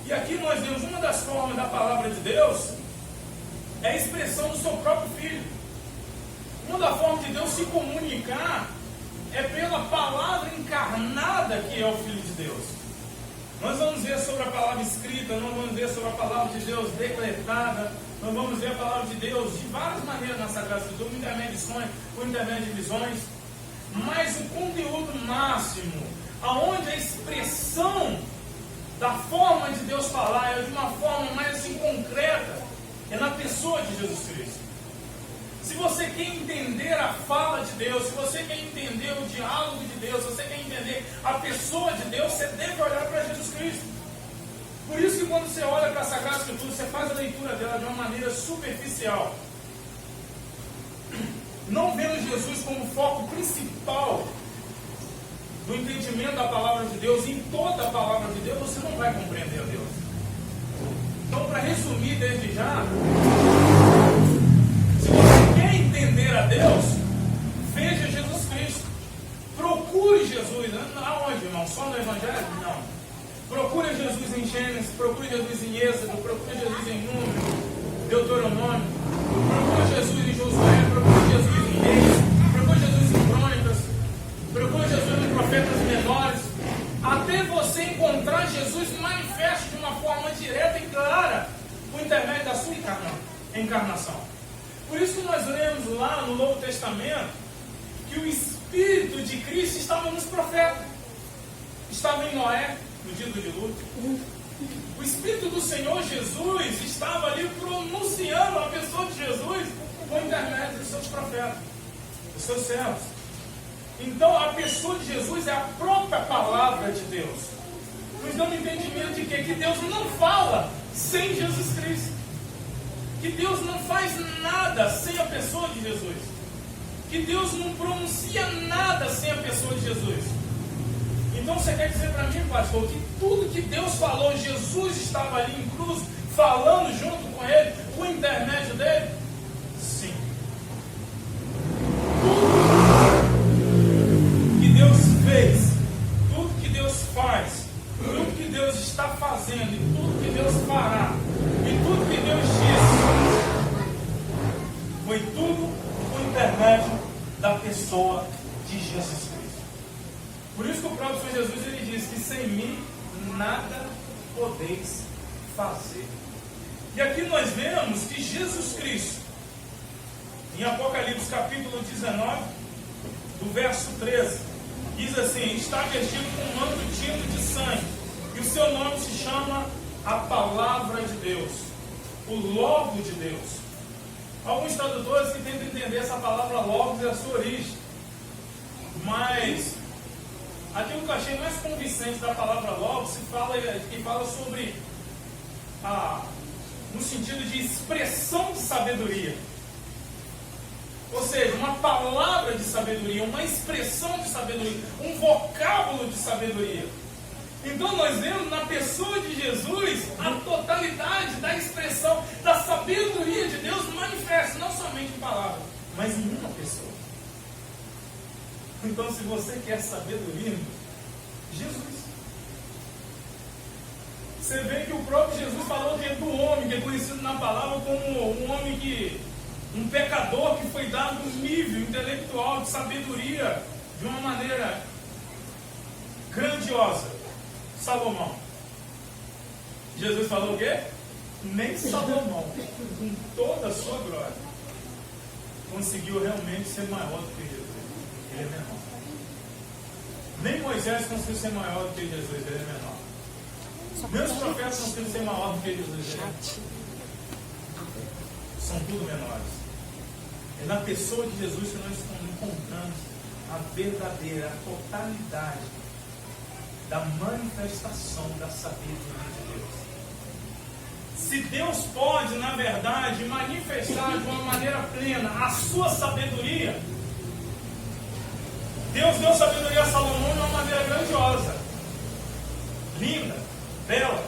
E aqui nós vemos uma das formas da palavra de Deus é a expressão do seu próprio Filho. Uma das formas de Deus se comunicar é pela palavra encarnada que é o Filho de Deus. Nós vamos ver sobre a palavra escrita, nós vamos ver sobre a palavra de Deus decretada, nós vamos ver a palavra de Deus de várias maneiras na Sagrada Escritura, por intermédio de visões, mas o conteúdo máximo, aonde a expressão da forma de Deus falar é de uma forma mais assim concreta, é na pessoa de Jesus Cristo. Se você quer entender a fala de Deus, se você quer entender o diálogo de Deus, se você quer entender a pessoa de Deus, você deve olhar para Jesus Cristo. Por isso que quando você olha para a Sagrada Escritura, você faz a leitura dela de uma maneira superficial, não vendo Jesus como foco principal do entendimento da palavra de Deus. Em toda a palavra de Deus você não vai compreender a Deus. Então, para resumir desde já, se você quer entender a Deus, veja Jesus Cristo. Procure Jesus. Aonde, irmão? Só no Evangelho? Não. Procure Jesus em Gênesis, procure Jesus em Êxodo, procure Jesus em Números, Deuteronômio, procure Jesus em Josué, procure Jesus em Reis, procure Jesus em Crônicas, procure Jesus em profetas menores, até você encontrar Jesus manifesto de uma forma direta e clara por intermédio da sua encarnação. Por isso que nós lemos lá no Novo Testamento que o Espírito de Cristo estava nos profetas, estava em Noé, no dia do dilúvio. O Espírito do Senhor Jesus estava ali pronunciando a pessoa de Jesus por intermédio dos seus profetas, dos seus servos. Então a pessoa de Jesus é a própria palavra de Deus, nos dando entendimento de quê? Que Deus não fala sem Jesus Cristo, que Deus não faz nada sem a pessoa de Jesus, que Deus não pronuncia nada sem a pessoa de Jesus. Então você quer dizer para mim, pastor, que tudo que Deus falou, Jesus estava ali em cruz, falando junto com ele, por intermédio dele? Sim. Tudo que Deus fez, tudo que Deus faz, tudo que Deus está fazendo, e tudo que Deus fará, e tudo que Deus disse, foi tudo por intermédio da pessoa de Jesus Cristo. Por isso que o próprio Senhor Jesus ele diz que sem mim nada podeis fazer. E aqui nós vemos que Jesus Cristo, em Apocalipse capítulo 19, do verso 13, diz assim: está vestido com um manto tinto de sangue, e o seu nome se chama a Palavra de Deus, o Logo de Deus. Alguns tradutores que tentam entender essa palavra Logos e a sua origem, mas aquilo que eu achei mais convincente da palavra Logos que fala sobre no sentido de expressão de sabedoria. Ou seja, uma palavra de sabedoria, uma expressão de sabedoria, um vocábulo de sabedoria. Então nós vemos na pessoa de Jesus a totalidade da expressão da sabedoria de Deus manifesta, não somente em palavras, mas em uma pessoa. Então, se você quer sabedoria, Jesus. Você vê que o próprio Jesus falou que do homem, que é conhecido na palavra como um homem um pecador que foi dado um nível intelectual de sabedoria de uma maneira grandiosa. Salomão. Jesus falou o quê? Nem Salomão, com toda a sua glória, conseguiu realmente ser maior do que Jesus. Ele é menor. Nem Moisés conseguiu ser maior do que Jesus, ele é menor. Nem os profetas conseguiram ser maior do que Jesus, ele é menor. São tudo menores. É na pessoa de Jesus que nós encontramos a verdadeira, a totalidade da manifestação da sabedoria de Deus. Se Deus pode, na verdade, manifestar de uma maneira plena a sua sabedoria, Deus deu sabedoria a Salomão de uma maneira grandiosa, linda, bela.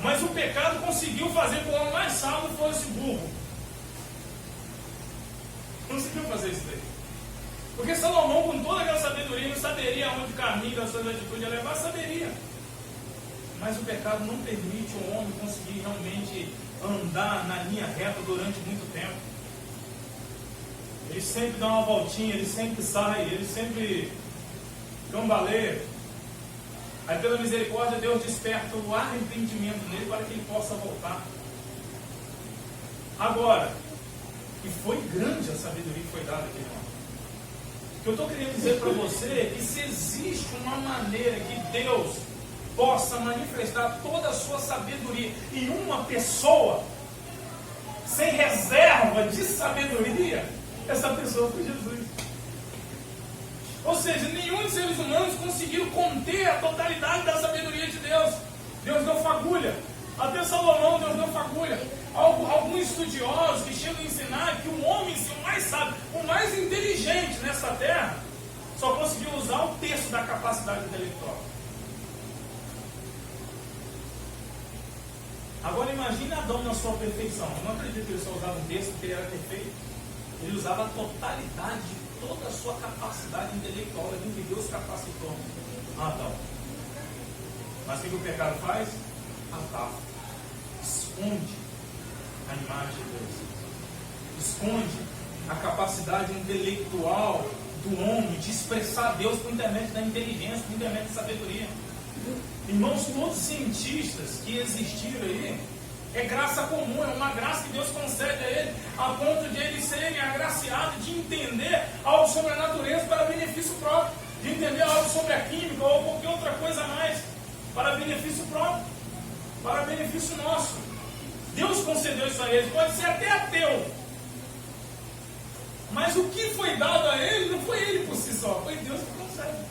Mas o pecado conseguiu fazer com que o homem mais sábio fosse burro. Conseguiu fazer isso daí. Porque Salomão, com toda aquela sabedoria, não saberia onde o caminho das suas atitudes ia levar, saberia. Mas o pecado não permite o homem conseguir realmente andar na linha reta durante muito tempo. Ele sempre dá uma voltinha, ele sempre sai, ele sempre cambaleia. Aí pela misericórdia Deus desperta o arrependimento nele para que ele possa voltar. Agora, e foi grande a sabedoria que foi dada aqui, irmão. O que eu estou querendo dizer para você é que se existe uma maneira que Deus possa manifestar toda a sua sabedoria em uma pessoa, sem reserva de sabedoria, essa pessoa foi Jesus. Ou seja, nenhum dos seres humanos conseguiu conter a totalidade da sabedoria de Deus. Deus deu fagulha. Até Salomão Deus deu fagulha. Alguns estudiosos que chegam a ensinar que o homem, o mais sábio, o mais inteligente nessa terra, só conseguiu usar um terço da capacidade intelectual. Agora imagine Adão na sua perfeição. Eu não acredito que ele só usava um terço porque ele era perfeito. Ele usava a totalidade de toda a sua capacidade intelectual, aquilo que Deus capacitou Adão. Mas o que o pecado faz? Abafa, esconde a imagem de Deus, esconde a capacidade intelectual do homem de expressar Deus por intermédio da inteligência, por intermédio da sabedoria. Irmãos, todos os cientistas que existiram aí, é graça comum, é uma graça que Deus concede a ele, a ponto de eles serem agraciados de entender algo sobre a natureza para benefício próprio, de entender algo sobre a química ou qualquer outra coisa mais, para benefício próprio, para benefício nosso. Deus concedeu isso a eles, pode ser até ateu, mas o que foi dado a ele não foi ele por si só, foi Deus que concede.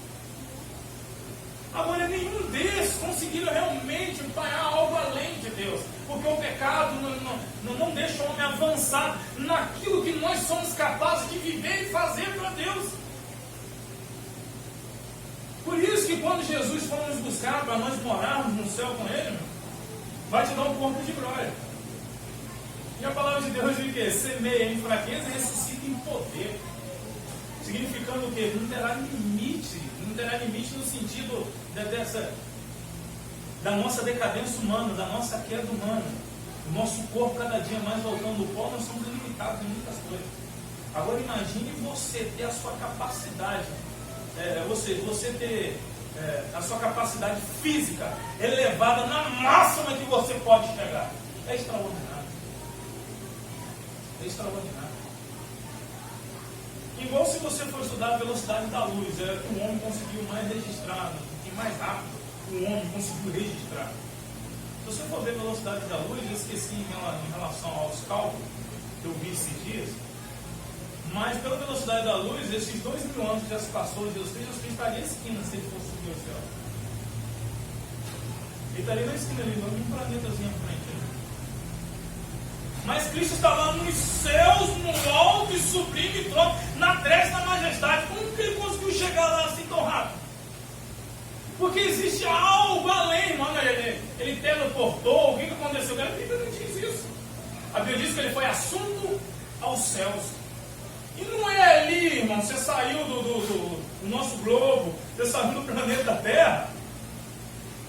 Agora, nenhum desses conseguiram realmente empenhar algo além de Deus, porque o pecado não deixa o homem avançar naquilo que nós somos capazes de viver e fazer para Deus. Por isso que quando Jesus for nos buscar para nós morarmos no céu com Ele, vai te dar um corpo de glória. E a palavra de Deus diz o quê? Semeia em fraqueza e ressuscita em poder. Significando o quê? Não terá limite no sentido da nossa decadência humana, da nossa queda humana. O nosso corpo cada dia mais voltando ao pó, nós somos limitados em muitas coisas. Agora imagine você ter a sua capacidade, você ter a sua capacidade física elevada na máxima que você pode chegar. É extraordinário. É extraordinário. Igual se você for estudar a velocidade da luz, que o homem conseguiu mais registrar, e mais rápido o homem conseguiu registrar. Se você for ver a velocidade da luz, eu esqueci em relação aos cálculos que eu vi esses dias, mas pela velocidade da luz, esses 2000 anos que já se passou de Jesus Cristo estaria na esquina se ele fosse subir ao céu. Ele estaria na esquina ali, um planetazinho à frente. Mas Cristo está lá nos céus, no alto e sublime trono, na treva da majestade. Como que ele conseguiu chegar lá assim tão rápido? Porque existe algo além, irmão. Ele teleportou, o que aconteceu? A Bíblia não diz isso. A Bíblia diz que ele foi assunto aos céus. E não é ali, irmão, você saiu do nosso globo, você saiu do planeta Terra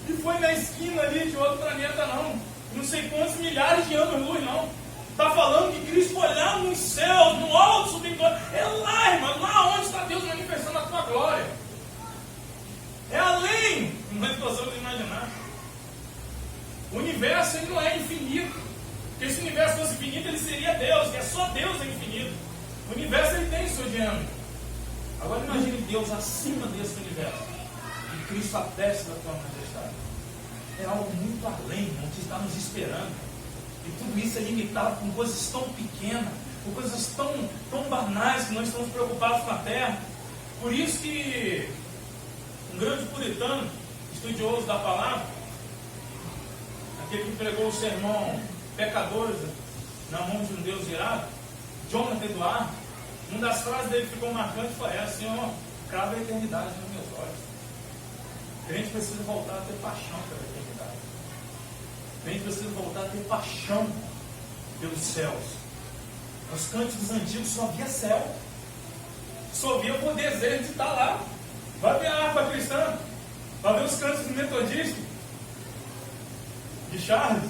e foi na esquina ali de outro planeta, não. Não sei quantos milhares de anos-luz, não. Está falando que Cristo foi lá nos céus, no alto, sublime glória. É lá, irmão, lá onde está Deus manifestando a tua glória. É além do que nós possamos imaginar. O universo ele não é infinito. Porque se o universo fosse infinito, ele seria Deus, que é só Deus é infinito. O universo ele tem seu diâmetro. Agora imagine Deus acima desse universo. E Cristo à destra da tua majestade. É algo muito além, irmão, que está nos esperando. E tudo isso é limitado com coisas tão pequenas, com coisas tão banais que nós estamos preocupados com a terra. Por isso que um grande puritano, estudioso da palavra, aquele que pregou o sermão Pecadores na mão de um Deus irado, Jonathan Edwards, uma das frases dele que ficou marcante foi essa: Senhor, crava a eternidade nos meus olhos. A gente precisa voltar a ter paixão pela eternidade. A gente precisa voltar a ter paixão pelos céus. Nos cânticos antigos só havia céu, só havia o desejo de estar lá. Vai ver a harpa cristã, vai ver os cânticos metodistas. de Charles,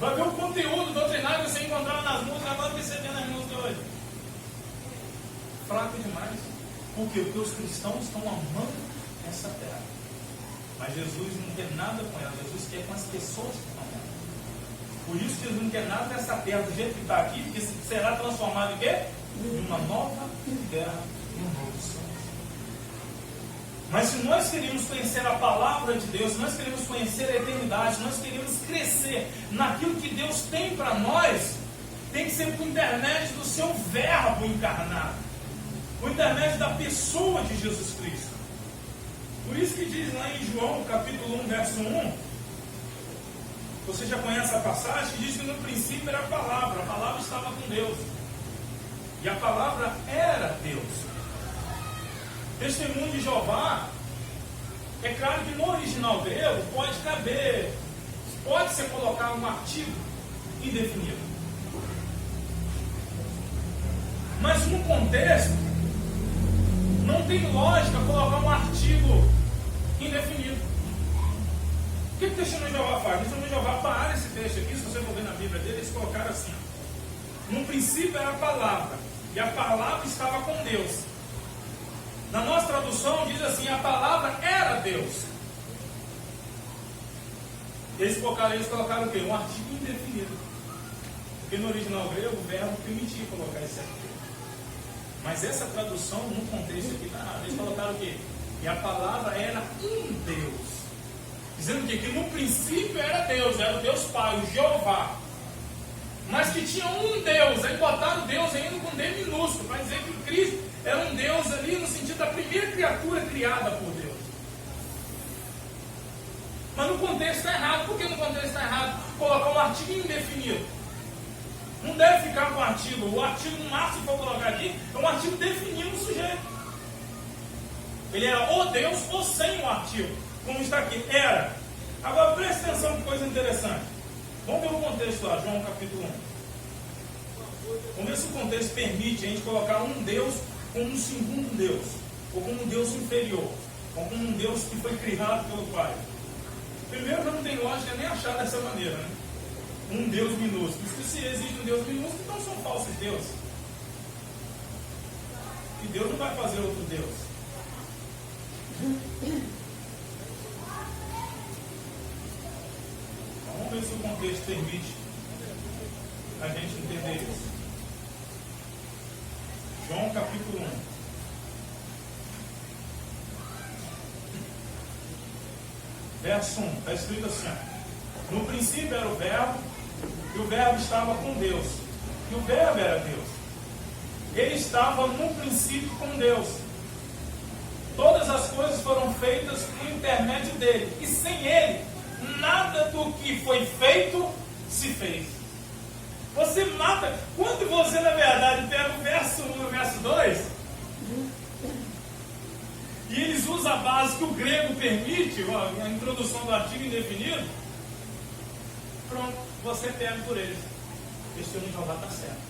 vai ver o conteúdo doutrinário que você encontrava nas músicas, agora que você vê nas músicas hoje. Fraco demais. Por quê? Porque os cristãos estão amando essa terra. Mas Jesus não quer nada com ela. Jesus quer com as pessoas que estão nela. Por isso Jesus não quer nada dessa terra do jeito que está aqui, porque será transformado em quê? Em uma nova terra e um novo céu. Mas se nós queremos conhecer a palavra de Deus, se nós queremos conhecer a eternidade, se nós queremos crescer naquilo que Deus tem para nós, tem que ser por intermédio do seu verbo encarnado, por intermédio da pessoa de Jesus Cristo. Por isso que diz lá em João, capítulo 1, verso 1, você já conhece a passagem, que diz que no princípio era a palavra estava com Deus, e a palavra era Deus. Testemunho de Jeová, é claro que no original grego pode ser colocado um artigo indefinido. Mas no contexto, não tem lógica colocar um artigo indefinido. O que o testemunho de Jeová faz? O testemunho de Jeová para esse texto aqui, se você for ver na Bíblia dele, eles colocaram assim: no princípio era a palavra, e a palavra estava com Deus. Na nossa tradução diz assim: a palavra era Deus. Eles colocaram o quê? Um artigo indefinido. Porque no original grego o verbo permitia colocar esse artigo. Mas essa tradução, no contexto aqui, está errada. Eles colocaram o quê? E a palavra era um Deus. Dizendo o quê? Que no princípio era o Deus Pai, o Jeová. Mas que tinha um Deus. Aí botaram Deus ainda com D minúsculo, para dizer que Cristo era um Deus ali no sentido da primeira criatura criada por Deus. Mas no contexto está errado. Por que no contexto está errado? Colocar um artigo indefinido. Não deve ficar com o artigo. O artigo, no máximo que for colocar aqui, é um artigo definindo o sujeito. Ele era o Deus ou sem o artigo. Como está aqui, era. Agora preste atenção que coisa interessante. Vamos ver o contexto lá, João capítulo 1. Vamos ver se o contexto permite a gente colocar um Deus como um segundo Deus, ou como um Deus inferior, ou como um Deus que foi criado pelo Pai. Primeiro, não tem lógica nem achar dessa maneira, né? Um Deus minúsculo. Porque se existe um Deus minúsculo, então são falsos deuses. E Deus não vai fazer outro Deus. Vamos ver se o contexto permite a gente entender isso. João capítulo 1. Verso 1, está escrito assim: no princípio era o verbo, e o verbo estava com Deus, e o verbo era Deus. Ele estava no princípio com Deus. Todas as coisas foram feitas por intermédio dele, e sem ele, nada do que foi feito se fez. Você mata, quando você na verdade pega o verso 1 e o verso 2, e eles usam a base que o grego permite, a introdução do artigo indefinido, pronto, você pega por eles. Testemunho de Jeová está certo.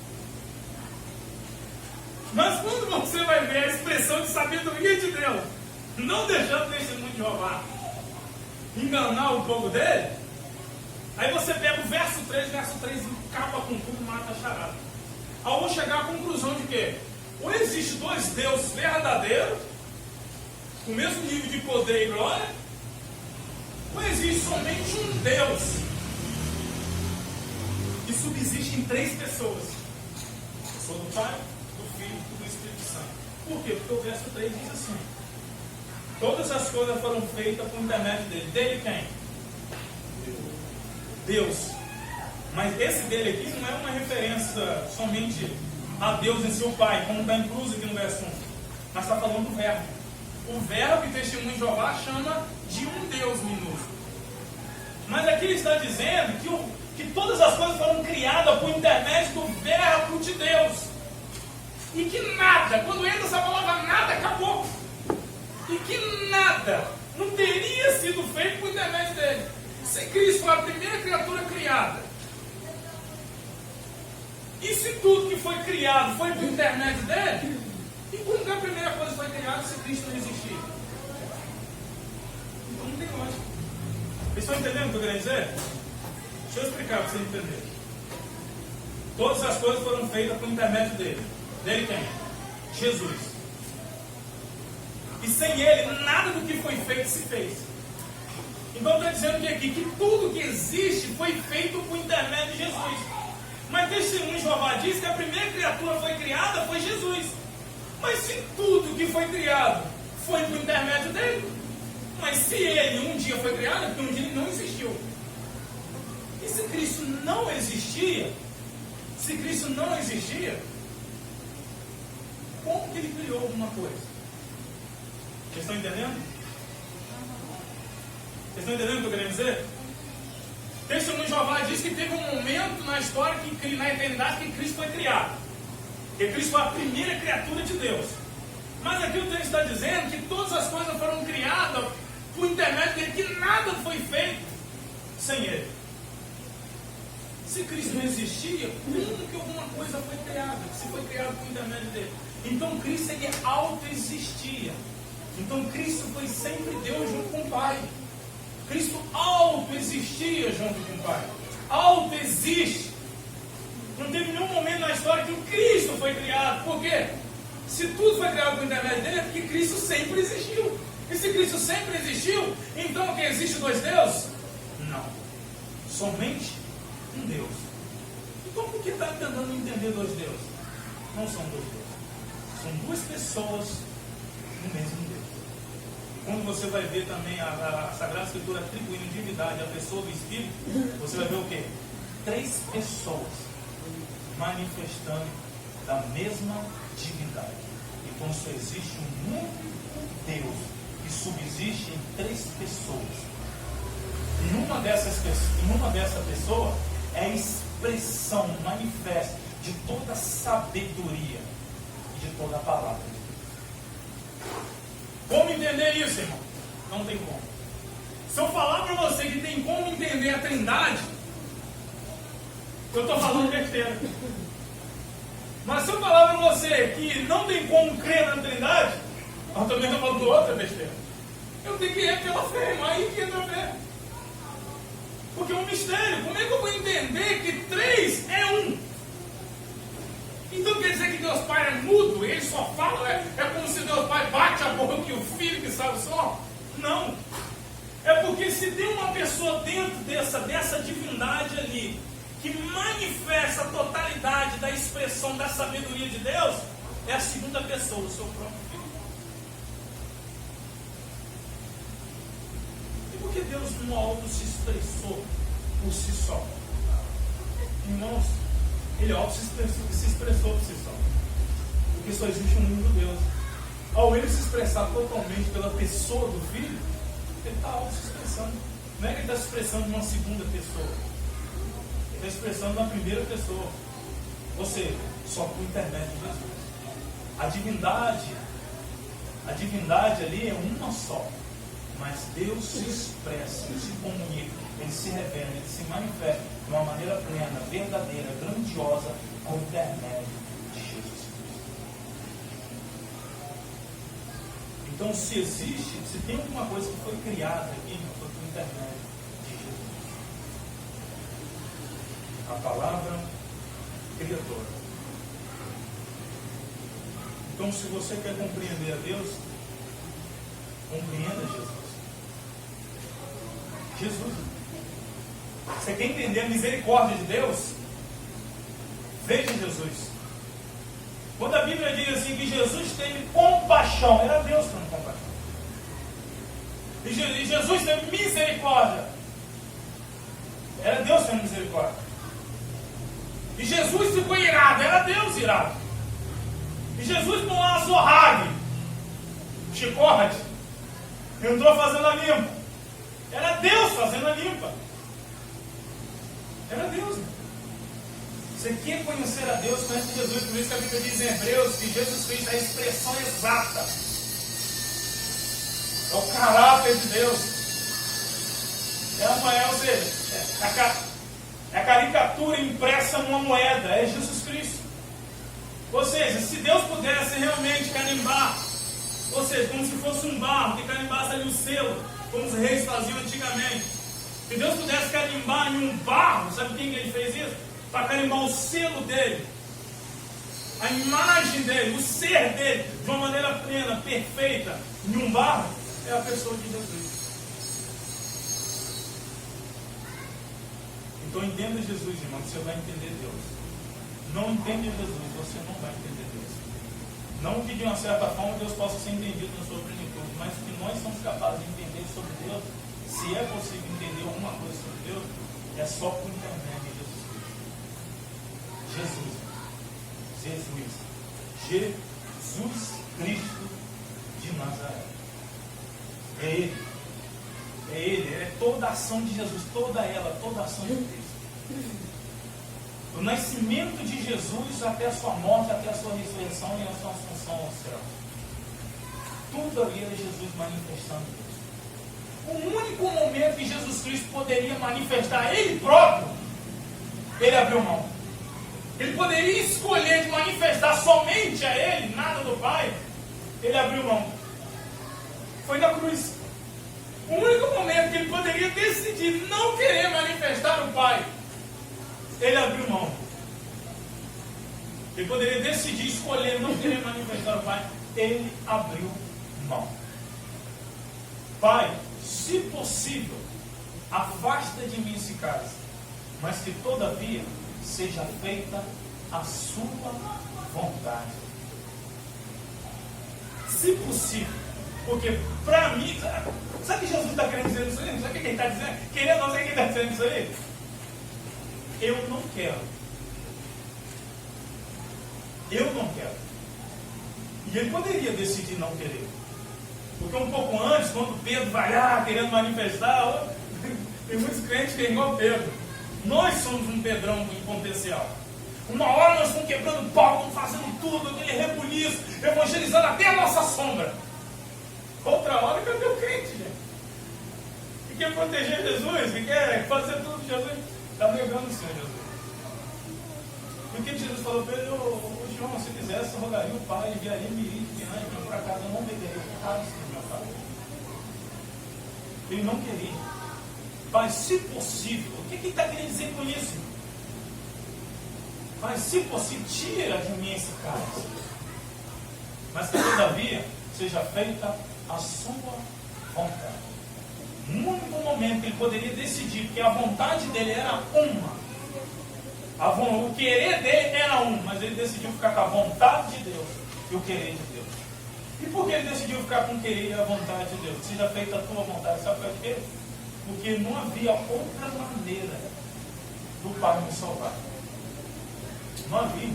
Mas quando você vai ver a expressão de sabedoria de Deus, não deixando o testemunho de Jeová enganar o povo dele, aí você pega o verso 3 e acaba com tudo, mata a charada. Aí eu vou chegar à conclusão de que ou existe dois deuses verdadeiros, com o mesmo nível de poder e glória, ou existe somente um Deus que subsiste em três pessoas: a pessoa do Pai, do Filho e do Espírito Santo. Por quê? Porque o verso 3 diz assim: todas as coisas foram feitas por intermédio dele. Dele quem? Deus. Mas esse dele aqui não é uma referência somente a Deus em si, o Pai, como está incluso aqui no verso 1. Mas está falando do verbo. O verbo que testemunho de Jeová chama de um Deus minúsculo. Mas aqui ele está dizendo que todas as coisas foram criadas por intermédio do verbo de Deus. E que nada, quando entra essa palavra nada, acabou. E que nada não teria sido feito por intermédio dele. Se Cristo foi a primeira criatura criada, e se tudo que foi criado foi por intermédio dele, e como que a primeira coisa foi criada se Cristo não existir? Então não tem lógica. Vocês estão entendendo o que eu quero dizer? Deixa eu explicar para você entender. Todas as coisas foram feitas por intermédio dele. Dele quem? Jesus. E sem ele, nada do que foi feito se fez. Então está dizendo que aqui, que tudo que existe foi feito por intermédio de Jesus. Mas Testemunho de Jeová diz que a primeira criatura foi criada foi Jesus. Mas se tudo que foi criado foi por intermédio dele, mas se ele um dia foi criado, é porque um dia ele não existiu. E se Cristo não existia, como que ele criou alguma coisa? Vocês estão entendendo? Vocês estão entendendo o que eu quero dizer? Testemunho de Jeová diz que teve um momento na história, na eternidade, que Cristo foi criado. Que Cristo foi a primeira criatura de Deus. Mas aqui o texto está dizendo que todas as coisas foram criadas por intermédio dele, que nada foi feito sem ele. Se Cristo não existia, como que alguma coisa foi criada? Se foi criado por intermédio dele. Então Cristo, ele autoexistia. Então Cristo foi sempre Deus junto com o Pai. Cristo autoexistia junto com o Pai. Autoexiste. Não teve nenhum momento na história que o Cristo foi criado. Por quê? Se tudo foi criado por intermédio dele, é porque Cristo sempre existiu. E se Cristo sempre existiu, então que existe dois deuses? Não. Somente um Deus. Então por que está tentando entender dois deuses? Não são dois deuses. São duas pessoas no mesmo Deus. E quando você vai ver também a Sagrada Escritura atribuindo divindade à pessoa do Espírito, você vai ver o quê? Três pessoas manifestando da mesma divindade. Então só existe um único Deus que subsiste em três pessoas. E uma dessa pessoa é a expressão manifesta de toda a sabedoria e de toda a palavra de Deus. Como entender isso, irmão? Não tem como. Se eu falar para você que tem como entender a Trindade, eu estou falando besteira. Mas se eu falar para você que não tem como crer na Trindade, eu também estou falando outra besteira. Eu tenho que ir pela fé, irmão, aí que entra a fé. Porque é um mistério. Como é que eu vou entender que três é um? Então quer dizer que Deus Pai é mudo? Ele só fala? É como se Deus Pai bate a boca e o Filho que sabe o som? Não. É porque se tem uma pessoa dentro dessa divindade ali, que manifesta a totalidade da expressão da sabedoria de Deus, é a segunda pessoa, o seu próprio Filho. E por que Deus não auto se expressou por si só? Irmãos, ele auto se expressou por si só. Porque só existe um único Deus. Ao ele se expressar totalmente pela pessoa do Filho, ele está auto se expressando. Não é que ele está se expressando de uma segunda pessoa. Ele está expressando de uma primeira pessoa. Ou seja, só por intermédio de Jesus. A divindade ali é uma só. Mas Deus se expressa, Ele se comunica, Ele se revela, Ele se manifesta de uma maneira plena, verdadeira, grandiosa, por intermédio de Jesus Cristo. Então, se tem alguma coisa que foi criada aqui, foi por intermédio de Jesus. A palavra criadora. Então, se você quer compreender a Deus, compreenda Jesus. Jesus. Você quer entender a misericórdia de Deus? Veja Jesus. Quando a Bíblia diz assim que Jesus teve compaixão, era Deus tendo compaixão. E Jesus teve misericórdia, era Deus tendo misericórdia. E Jesus ficou irado, era Deus irado. E Jesus com uma azorrague, chicote, entrou fazendo a limpa. Era Deus fazendo a limpa. Era Deus. Você quer conhecer a Deus, conhece Jesus. Por isso que a Bíblia diz em Hebreus que Jesus Cristo é a expressão exata. É o caráter de Deus. Ou seja, é a caricatura impressa numa moeda. É Jesus Cristo. Ou seja, se Deus pudesse realmente carimbar, ou seja, como se fosse um barro que carimbasse ali o selo, como os reis faziam antigamente, Se Deus pudesse carimbar em um barro, sabe quem que ele fez isso? Para carimbar o selo dele, a imagem dele, o ser dele, de uma maneira plena, perfeita, em um barro, é a pessoa de Jesus. Então entenda Jesus, irmão, que você vai entender Deus. Não entende Jesus, você não vai entender Deus. Não que de uma certa forma Deus possa ser entendido na sua plenitude, mas que nós somos capazes de entender sobre Deus. Se é possível entender alguma coisa sobre Deus, é só por intermédio de Jesus Cristo. Jesus Cristo de Nazaré. É Ele, é toda a ação de Jesus, toda a ação de Cristo. Do nascimento de Jesus até a sua morte, até a sua ressurreição e a sua ascensão ao céu. Tudo ali era Jesus manifestando Deus. O único momento que Jesus Cristo poderia manifestar Ele próprio, Ele abriu mão. Ele poderia escolher de manifestar somente a Ele, nada do Pai. Ele abriu mão. Foi na cruz. O único momento que Ele poderia decidir não querer manifestar o Pai, Ele abriu mão. Ele poderia decidir, escolher não querer manifestar o Pai. Ele abriu mão. Pai, se possível, afasta de mim esse cálice, mas que todavia seja feita a sua vontade. Se possível. Porque para mim, sabe o que Jesus está querendo dizer isso aí? Sabe o que ele está dizendo? Querendo não, sabe o que ele está dizendo isso aí? Eu não quero. Eu não quero. E ele poderia decidir não querer. Porque um pouco antes, quando Pedro vai lá querendo manifestar, tem muitos crentes que é igual Pedro. Nós somos um Pedrão em potencial. Uma hora nós estamos quebrando pau, estamos fazendo tudo, aquele rebuliço, evangelizando até a nossa sombra. Outra hora, cadê o crente, gente? Que quer proteger Jesus, que quer fazer tudo que Jesus está negando o Senhor Jesus. Porque Jesus falou para ele, ô João, se quisesse, eu rogaria o Pai, enviaria miríades de anjos para por acaso, eu não beberia o cálice do meu Pai. Ele não queria. Pai, se possível, o que ele está querendo dizer com isso? Pai, se possível, tira de mim esse cálice. Mas que todavia seja feita a sua vontade. No único momento que ele poderia decidir, porque a vontade dele era uma. O querer dele era um, mas ele decidiu ficar com a vontade de Deus e o querer de Deus. E por que ele decidiu ficar com o querer e a vontade de Deus? Seja feita a tua vontade, sabe por quê? Porque não havia outra maneira do Pai nos salvar. Não havia.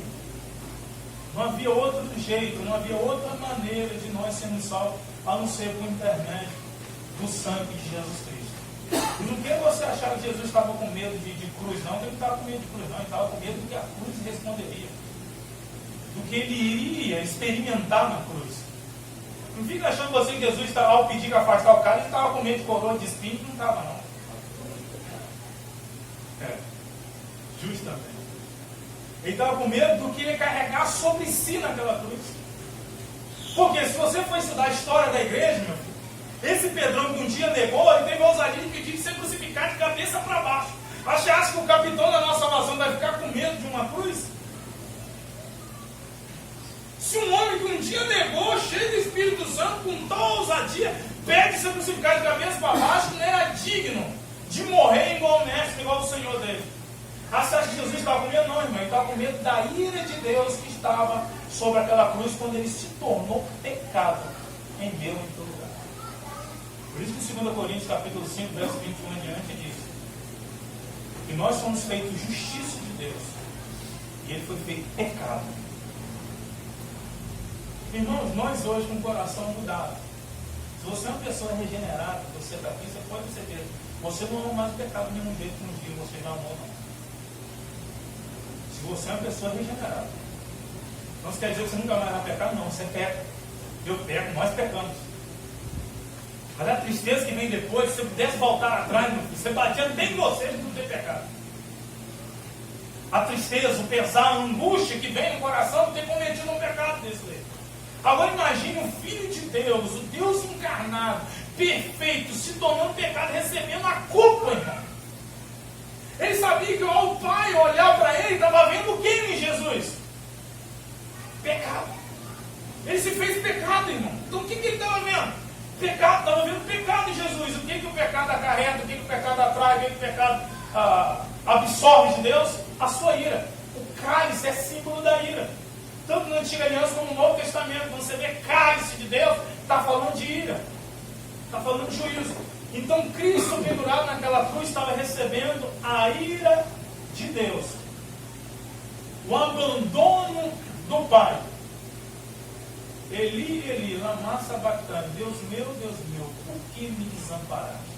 Não havia outro jeito, não havia outra maneira de nós sermos salvos, a não ser por intermédio do sangue de Jesus Cristo. E não quer você achar que Jesus estava com medo de cruz, não, que ele estava com medo de cruz, não, ele estava com medo do que a cruz responderia, do que ele iria experimentar na cruz. Não fica achando você que Jesus, ao pedir que afastar o cara, ele estava com medo de coroa de espinho, não estava, não. Justamente. Ele estava com medo do que ele ia carregar sobre si naquela cruz. Porque se você for estudar a história da igreja, meu filho, esse Pedrão que um dia negou, ele teve a ousadia de pedir de ser crucificado de cabeça para baixo. Você acha que o capitão da nossa nação vai ficar com medo de uma cruz? Se um homem que um dia negou, cheio do Espírito Santo, com tal ousadia, pede ser crucificado de cabeça para baixo, não era digno de morrer igual o mestre, igual o Senhor dele. Você acha que Jesus estava com medo? Não, irmão. Ele estava com medo da ira de Deus que estava sobre aquela cruz quando ele se tornou pecado em meu e em teu lugar. Por isso que 2 Coríntios capítulo 5, verso 21 em diante diz que nós somos feitos justiça de Deus e ele foi feito pecado. Irmãos, nós hoje com o coração mudado, se você é uma pessoa regenerada, você está aqui, você pode perceber, você não ama mais o pecado do mesmo jeito que um dia você já amou, não. Se você é uma pessoa regenerada, não quer dizer que você nunca mais vai pecar, não, você peca. Eu peco, nós pecamos. Mas a tristeza que vem depois, se você pudesse voltar atrás, meu filho, você batia bem em você de não ter pecado. A tristeza, o pesar, a angústia que vem no coração de ter cometido um pecado desse jeito. Agora imagine o Filho de Deus, o Deus encarnado, perfeito, se tornando pecado, recebendo a culpa, irmão. Ele sabia que ao Pai olhar para ele, estava vendo o que em Jesus? Pecado. Ele se fez pecado, irmão. Então o que ele estava vendo? Pecado, estava vendo pecado em Jesus. O que o pecado acarreta, o que o pecado atrai, o que o pecado absorve de Deus? A sua ira. O cálice é símbolo da ira. Tanto na Antiga Aliança como no Novo Testamento, quando você vê cálice de Deus, está falando de ira. Está falando de juízo. Então Cristo pendurado naquela cruz estava recebendo a ira de Deus. O abandono do Pai. Eli, Eli, lama sabachthani. Deus meu, por que me desamparaste?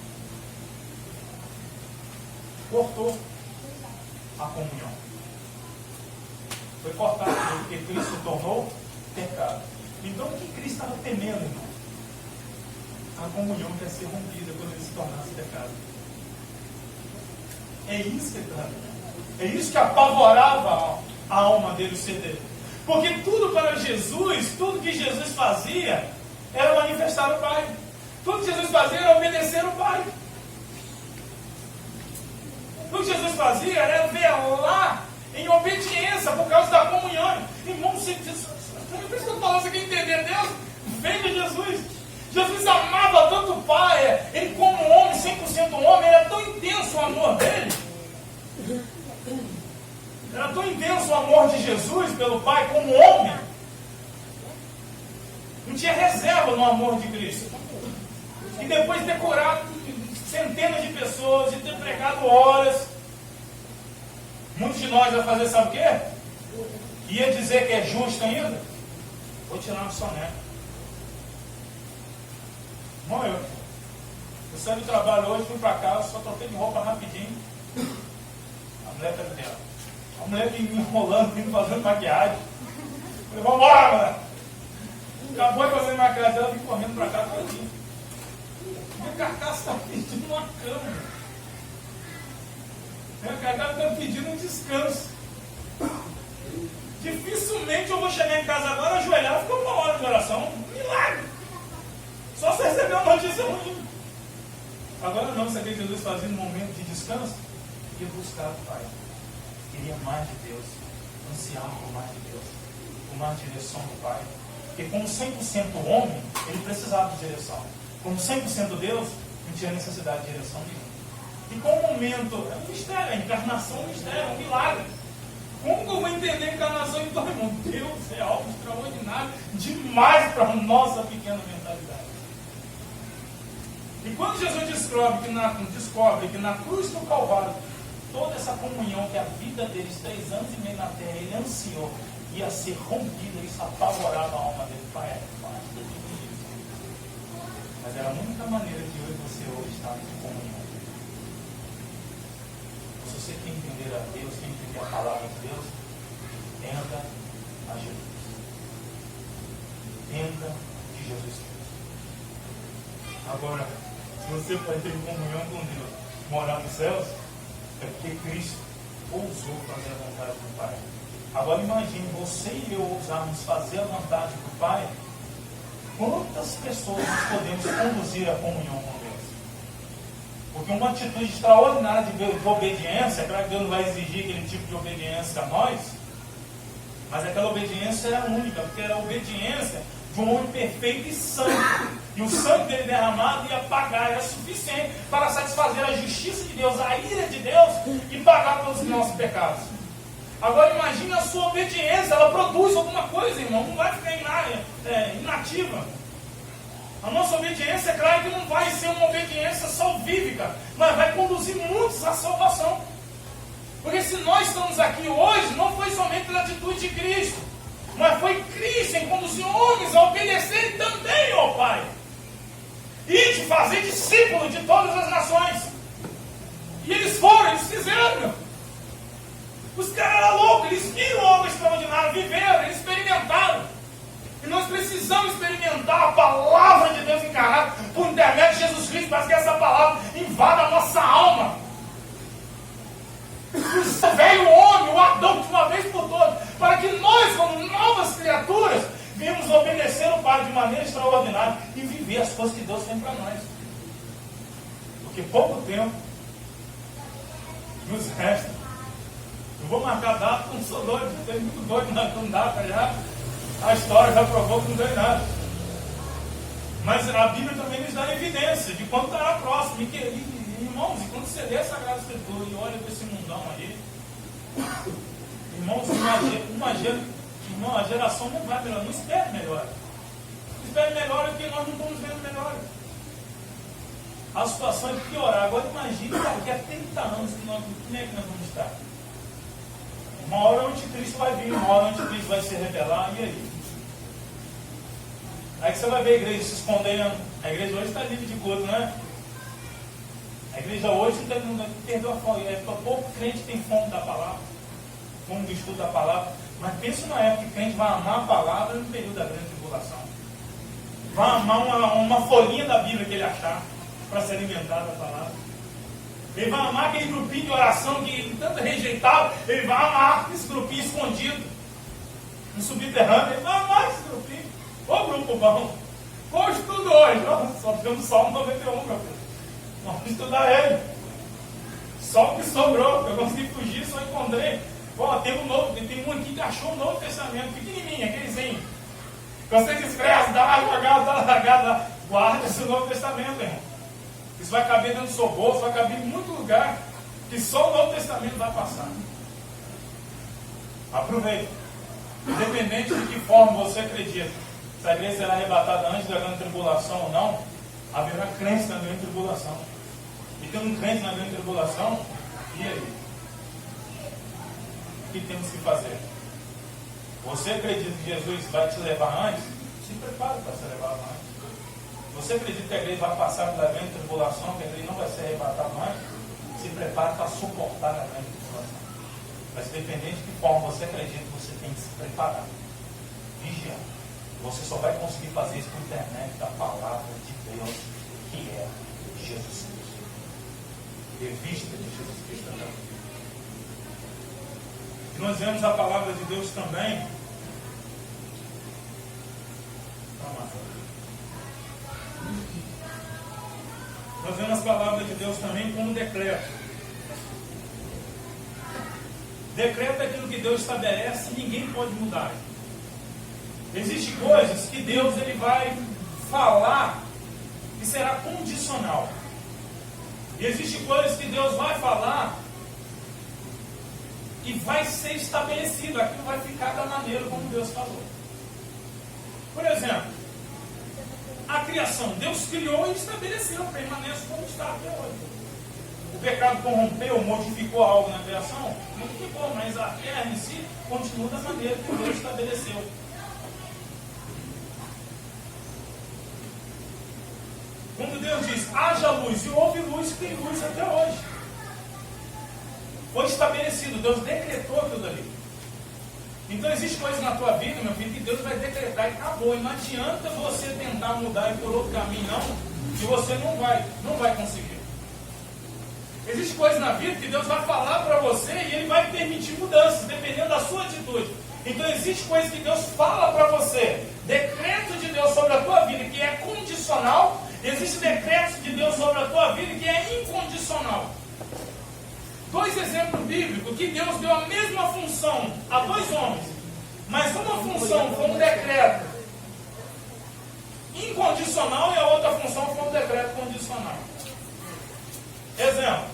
Cortou a comunhão. Foi cortado, porque Cristo se tornou pecado. Então o que Cristo estava temendo, irmão? A comunhão que ia ser rompida quando ele se tornasse pecado. É isso que ele estava vendo. É isso que apavorava a alma dele, o ser dele. Porque tudo para Jesus, tudo que Jesus fazia, era manifestar o Pai. Tudo que Jesus fazia era obedecer o Pai. Tudo que Jesus fazia era velar em obediência por causa da comunhão. Irmão, por isso que eu estou falando, você quer entender Deus? Vem de Jesus. Jesus amava tanto o Pai, ele como homem, 100% homem, era tão intenso o amor dele. Era tão intenso o amor de Jesus pelo Pai como homem. Não tinha reserva no amor de Cristo. E depois de ter curado centenas de pessoas, e ter pregado horas, muitos de nós vão fazer, sabe o quê? Ia dizer que é justo ainda? Vou tirar uma soneca. Irmão, eu saí do trabalho hoje, fui para casa, só troquei de roupa rapidinho. A mulher está dentro. A mulher me enrolando, vindo fazendo maquiagem. Falei, vamos embora, mano. Acabou de fazer maquiagem, ela vem correndo para cá todinha. Minha carcaça está pedindo uma cama. Minha carcaça está pedindo um descanso. Dificilmente eu vou chegar em casa agora, ajoelhar e ficar uma hora de oração. Um milagre. Só você recebeu uma notícia ruim. Agora não, você vê que Jesus fazia um momento de descanso? Ia buscar o Pai. Queria mais de Deus. Ansiava por mais de Deus. Por mais direção do Pai. Porque como 100% homem, ele precisava de direção. Como 100% Deus, não tinha necessidade de direção nenhuma. E com o momento, é um mistério, a encarnação é um mistério, é um milagre. Como que eu vou entender a encarnação? Então, irmão, Deus é algo extraordinário demais para a nossa pequena mentalidade. E quando Jesus descobre que na cruz do Calvário, toda essa comunhão que a vida deles, 3 anos e meio na terra, ele ansiou, ia ser rompida, isso apavorava a alma dele. Pai, mas era a única maneira de eu e você hoje estarmos em comunhão. Se você quer entender a Deus, quer entender a palavra de Deus, tenta a Jesus. Tenta de Jesus Cristo. Agora, se você vai ter comunhão com Deus, morar nos céus, é porque Cristo ousou fazer a vontade do Pai. Agora imagine você e eu ousarmos fazer a vontade do Pai. Quantas pessoas nós podemos conduzir a comunhão com Deus? Porque uma atitude extraordinária de obediência, claro que Deus não vai exigir aquele tipo de obediência a nós, mas aquela obediência era única, porque era a obediência de um homem perfeito e santo. E o sangue dele derramado ia pagar, era suficiente para satisfazer a justiça de Deus, a ira de Deus e pagar pelos nossos pecados. Agora imagine a sua obediência, ela produz alguma coisa, irmão, não vai ficar inativa. A nossa obediência, é claro que não vai ser uma obediência salvífica, mas vai conduzir muitos à salvação. Porque se nós estamos aqui hoje, não foi somente pela atitude de Cristo, mas foi Cristo em conduzir homens a obedecerem também ao Pai. E de fazer discípulo de todas as nações. E eles foram, eles fizeram, meu. Os caras eram loucos, eles viram algo extraordinário, viveram, eles experimentaram. E nós precisamos experimentar a palavra de Deus encarnada por intermédio de Jesus Cristo, para que essa palavra invada a nossa alma. O velho homem, o Adão, de uma vez por todas, para que nós, como novas criaturas, venhamos obedecer o Pai de maneira extraordinária e viver as coisas que Deus tem para nós. porque pouco tempo nos resta. Eu vou marcar data, não sou doido, estou muito doido com data já. A história já provou que não deu nada. Mas a Bíblia também nos dá evidência de quando estará próximo. Irmãos, e quando você lê a Sagrada Escritura e olha para esse mundão ali, irmãos, a geração não vai melhorar, não espere melhor. Espere melhor porque nós não estamos vendo melhor. A situação é piorar. Agora imagine daqui a 30 anos como é que nós vamos estar. Uma hora o anticristo vai vir, uma hora o anticristo vai se revelar, e aí? Aí você vai ver a igreja se escondendo. A igreja hoje está livre de culto, não é? A igreja hoje não perdeu a fome. Pouco crente tem fome da palavra, fome do estudo da palavra. Mas pensa na época que o crente vai amar a palavra no período da grande tribulação. Vai amar uma folhinha da Bíblia que ele achar para se alimentar da palavra. Ele vai amar aquele grupinho de oração que ele tanto rejeitava. Ele vai amar esse grupinho escondido no subterrâneo. Ele vai amar esse grupinho. Ô grupo bom. Hoje tudo hoje. Só tivemos Salmo 91, meu filho. Vamos estudar ele. Só o que sobrou. Eu consegui fugir, só encontrei. Ó, tem um aqui que achou o Novo Testamento. Pequenininho, aquelezinho. Você despreza, dá uma jogada, guarda esse Novo Testamento, irmão. Isso vai caber dentro do seu bolso, vai caber em muito lugar que só o Novo Testamento vai passar. Aproveite. Independente de que forma você acredita, se a igreja será arrebatada antes da grande tribulação ou não, haverá crente na grande tribulação. E tendo um crente na grande tribulação, e aí? O que temos que fazer? Você acredita que Jesus vai te levar antes? Se prepare para ser levado antes. Você acredita que a igreja vai passar pela grande tribulação, que a igreja não vai ser arrebatada antes? Se prepare para suportar a grande tribulação. Mas dependente de que forma você acredita, você tem que se preparar. Vigiar. Você só vai conseguir fazer isso por internet da palavra de Deus, que é Jesus Cristo. Revista de Jesus Cristo também. E nós vemos a palavra de Deus também. Nós vemos a palavra de Deus também como decreto. Decreto é aquilo que Deus estabelece e ninguém pode mudar. Existem coisas que Deus ele vai falar e será condicional. E existem coisas que Deus vai falar e vai ser estabelecido. Aquilo vai ficar da maneira como Deus falou. Por exemplo, a criação. Deus criou e estabeleceu, permanece como está até hoje. O pecado corrompeu, modificou algo na criação? Modificou, mas a terra em si continua da maneira que Deus estabeleceu. Quando Deus diz, haja luz, e houve luz, tem luz até hoje. Foi estabelecido, Deus decretou aquilo ali. Então existe coisas na tua vida, meu filho, que Deus vai decretar e acabou. E não adianta você tentar mudar e por outro caminho, não, que você não vai conseguir. Existe coisas na vida que Deus vai falar para você e Ele vai permitir mudanças, dependendo da sua atitude. Então existe coisas que Deus fala para você, decreto de Deus sobre a tua vida que é condicional, existe decretos de Deus sobre a tua vida que é incondicional. Dois exemplos bíblicos que Deus deu a mesma função a dois homens, mas uma função foi um decreto incondicional e a outra função foi um decreto condicional. Exemplo,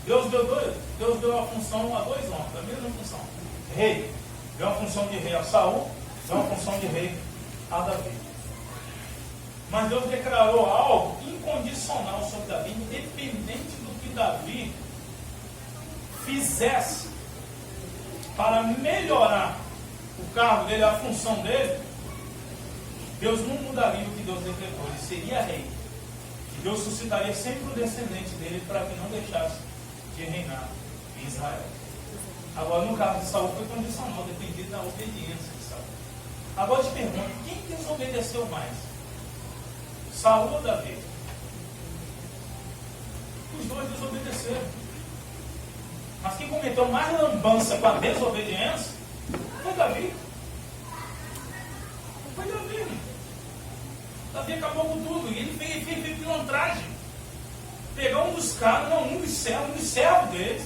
Deus deu a função a dois homens, a mesma função. Rei, deu a função de rei a Saul, deu a função de rei a Davi. Mas Deus declarou algo incondicional sobre Davi, independente do que Davi fizesse para melhorar o cargo dele, a função dele. Deus não mudaria o que Deus decretou, ele seria rei. E Deus suscitaria sempre um descendente dele para que não deixasse de reinar em Israel. Agora, no caso de Saul, foi condicional, dependia da obediência de Saul. Agora eu te pergunto, quem desobedeceu mais? Saul ou Davi? Os dois desobedeceram. Mas quem cometeu mais lambança com a desobediência foi Davi. Foi Davi. Davi acabou com tudo. E ele fez pilantragem. pegar um dos caras, não, um dos servos deles,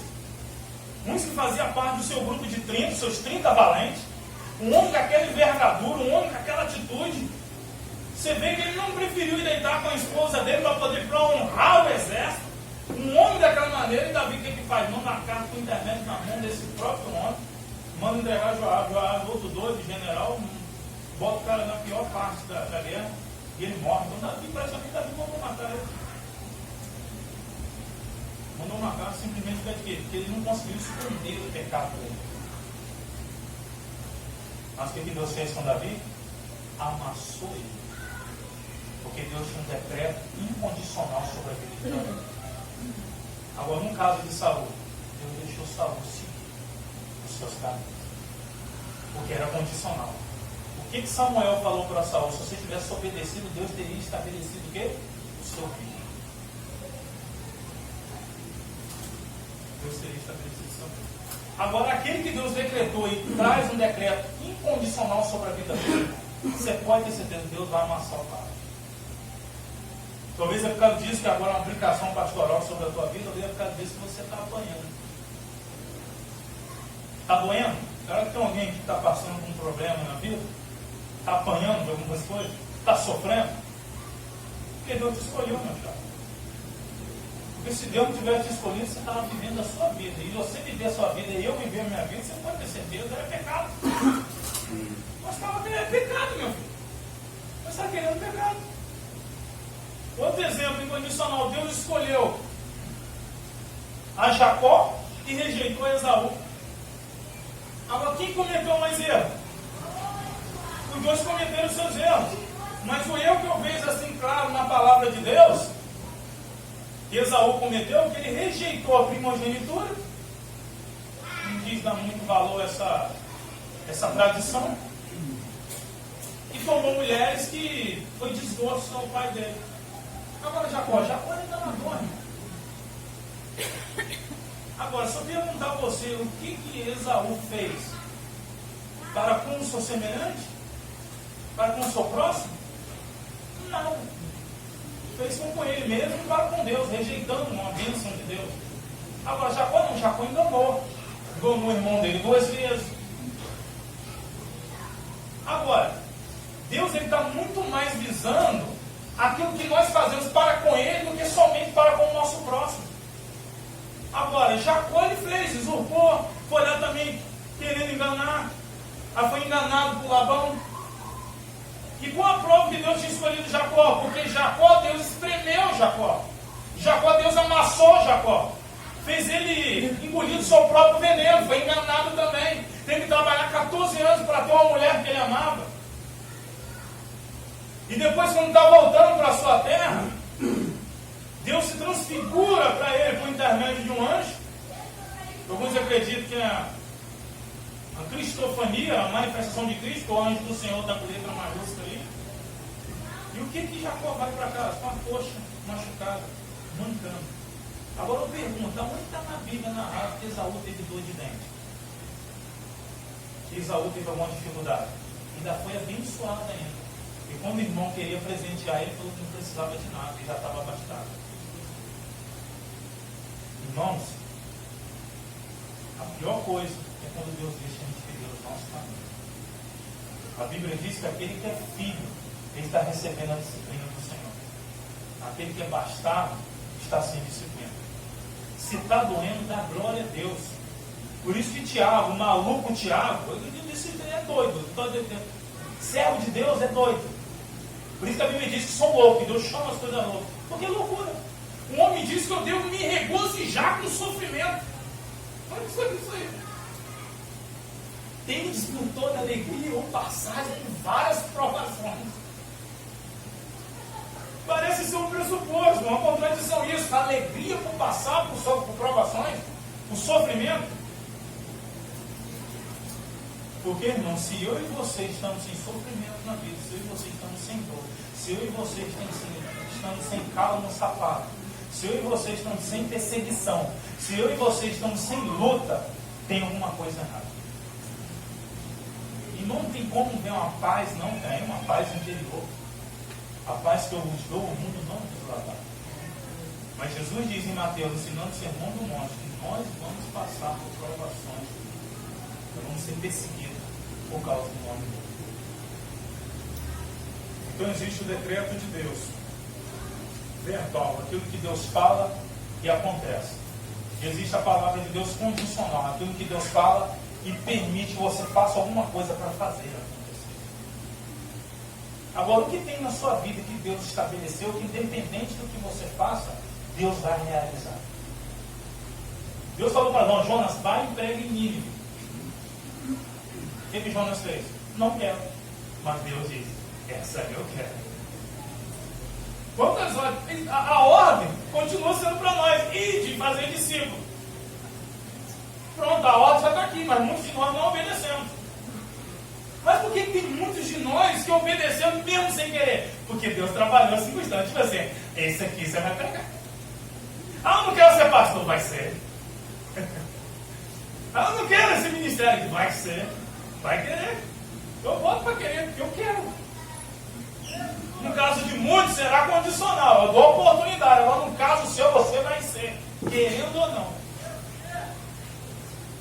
uns que fazia parte do seu grupo de 30, seus 30 valentes, um homem com aquela envergadura, um homem com aquela atitude. Você vê que ele não preferiu ir deitar com a esposa dele para poder honrar o exército. Um homem daquela maneira, e Davi o que faz? Manda uma carta com intermédio na mão desse próprio homem, manda entregar Joabe, outro doido, general, bota o cara na pior parte da guerra, e ele morre. Então Davi, praticamente, Davi mandou matar ele. Mandou matar simplesmente porque ele não conseguiu esconder o pecado dele. Mas o que Deus fez com Davi? Amassou ele. Porque Deus tinha um decreto incondicional sobre a vida de Davi. Agora, no caso de Saul, Deus deixou Saul seguir os seus caminhos. Porque era condicional. O que Samuel falou para Saul? Se você tivesse obedecido, Deus teria estabelecido o quê? O seu filho. Deus teria estabelecido o seu filho. Agora, aquele que Deus decretou e traz um decreto incondicional sobre a vida dele, você pode ter certeza que Deus vai amassar o cara. Talvez é por causa disso que agora é uma aplicação pastoral sobre a tua vida, talvez é por causa disso que você está apanhando. Está doendo? Será que tem alguém que está passando por um problema na vida? Está apanhando de algumas coisas? Está sofrendo? Porque Deus te escolheu, meu chapa. Porque se Deus não tivesse te escolhido, você estava vivendo a sua vida. E você viver a sua vida e eu viver a minha vida, você pode ter certeza, era pecado. Nós estávamos querendo pecado, meu filho. Nós estávamos querendo pecado. Outro exemplo incondicional, Deus escolheu a Jacó e rejeitou a Esaú. Agora, quem cometeu mais erro? Os dois cometeram seus erros. Mas o erro que eu vejo assim claro na palavra de Deus, que Esaú cometeu, que ele rejeitou a primogenitura. Não quis dar muito valor a essa tradição. E tomou mulheres que foi desgosto ao pai dele. Agora Jacó ainda nadou, irmão. Agora, se eu perguntar a você o que Esaú fez para com o seu semelhante, para com o seu próximo, não. Fez com ele mesmo e para com Deus, rejeitando uma bênção de Deus. Agora Jacó não, Jacó enganou o irmão dele 2 vezes. Agora, Deus está muito mais visando aquilo que nós fazemos para com ele do que somente para com o nosso próximo. Agora, Jacó ele fez, usurpou, foi lá também querendo enganar, foi enganado por Labão. E qual a prova que Deus tinha escolhido Jacó? Porque Jacó, Deus espremeu Jacó. Jacó, Deus amassou Jacó. Fez ele engolir do seu próprio veneno, foi enganado também. Teve que trabalhar 14 anos para ter uma mulher que ele amava. E depois, quando está voltando para a sua terra, Deus se transfigura para ele por intermédio de um anjo. Alguns acreditam que a cristofania, a manifestação de Cristo, o anjo do Senhor está com letra maiúscula ali. E o que Jacó vai para casa? Com a coxa machucada, mancando. Agora eu pergunto, onde está na Bíblia narrado que Esaú teve dor de dente? Que Esaú teve alguma dificuldade? Ainda foi abençoado ainda. E quando o irmão queria presentear ele, falou que não precisava de nada, ele já estava abastado. Irmãos, a pior coisa é quando Deus deixa a gente viver os nossos caminhos. A Bíblia diz que aquele que é filho, ele está recebendo a disciplina do Senhor. Aquele que é bastardo, está sem disciplina. Se está doendo, dá glória a Deus. Por isso que Tiago, o maluco Tiago, ele disse que ele é doido. Servo de Deus é doido. Por isso que a Bíblia diz que sou louco, e Deus chama as coisas loucas. Porque é loucura. Um homem diz que eu devo me regozijar com o sofrimento. Olha isso aí. Tendes por toda alegria ou passagem por várias provações. Parece ser um pressuposto, uma contradição isso. A alegria por passar por provações, por sofrimento. Porque, irmão, se eu e você estamos sem sofrimento na vida, se eu e você estamos sem dor, se eu e você estamos sem calo no sapato, se eu e você estamos sem perseguição, se eu e você estamos sem luta, tem alguma coisa errada. E não tem como ver uma paz, não tem, uma paz interior. A paz que eu vos dou, o mundo não vos dá. Mas Jesus diz em Mateus, ensinando o sermão do monte, que nós vamos passar por provações, nós vamos ser perseguidos por causa do nome dele. Então existe o decreto de Deus, verbal, aquilo que Deus fala e acontece. E existe a palavra de Deus condicional, aquilo que Deus fala e permite que você faça alguma coisa para fazer acontecer. Agora, o que tem na sua vida que Deus estabeleceu, que independente do que você faça, Deus vai realizar. Deus falou para Jonas: Jonas, vai e pregue em Nínive. O que Jonas fez? Não quero. Mas Deus disse: essa eu quero. Quantas ordens? A ordem continua sendo para nós: ide fazer discípulo. Pronto, a ordem já está aqui, mas muitos de nós não obedecemos. Mas por que tem muitos de nós que obedecemos mesmo sem querer? Porque Deus trabalhou assim constante. Tipo assim, esse aqui você vai pregar. Ah, eu não quero ser pastor, vai ser. Ah, eu não quero esse ministério, vai ser. Vai querer. Eu boto para querer, porque eu quero. No caso de muitos, será condicional. Eu dou oportunidade. Agora, no caso seu, você vai ser, querendo ou não.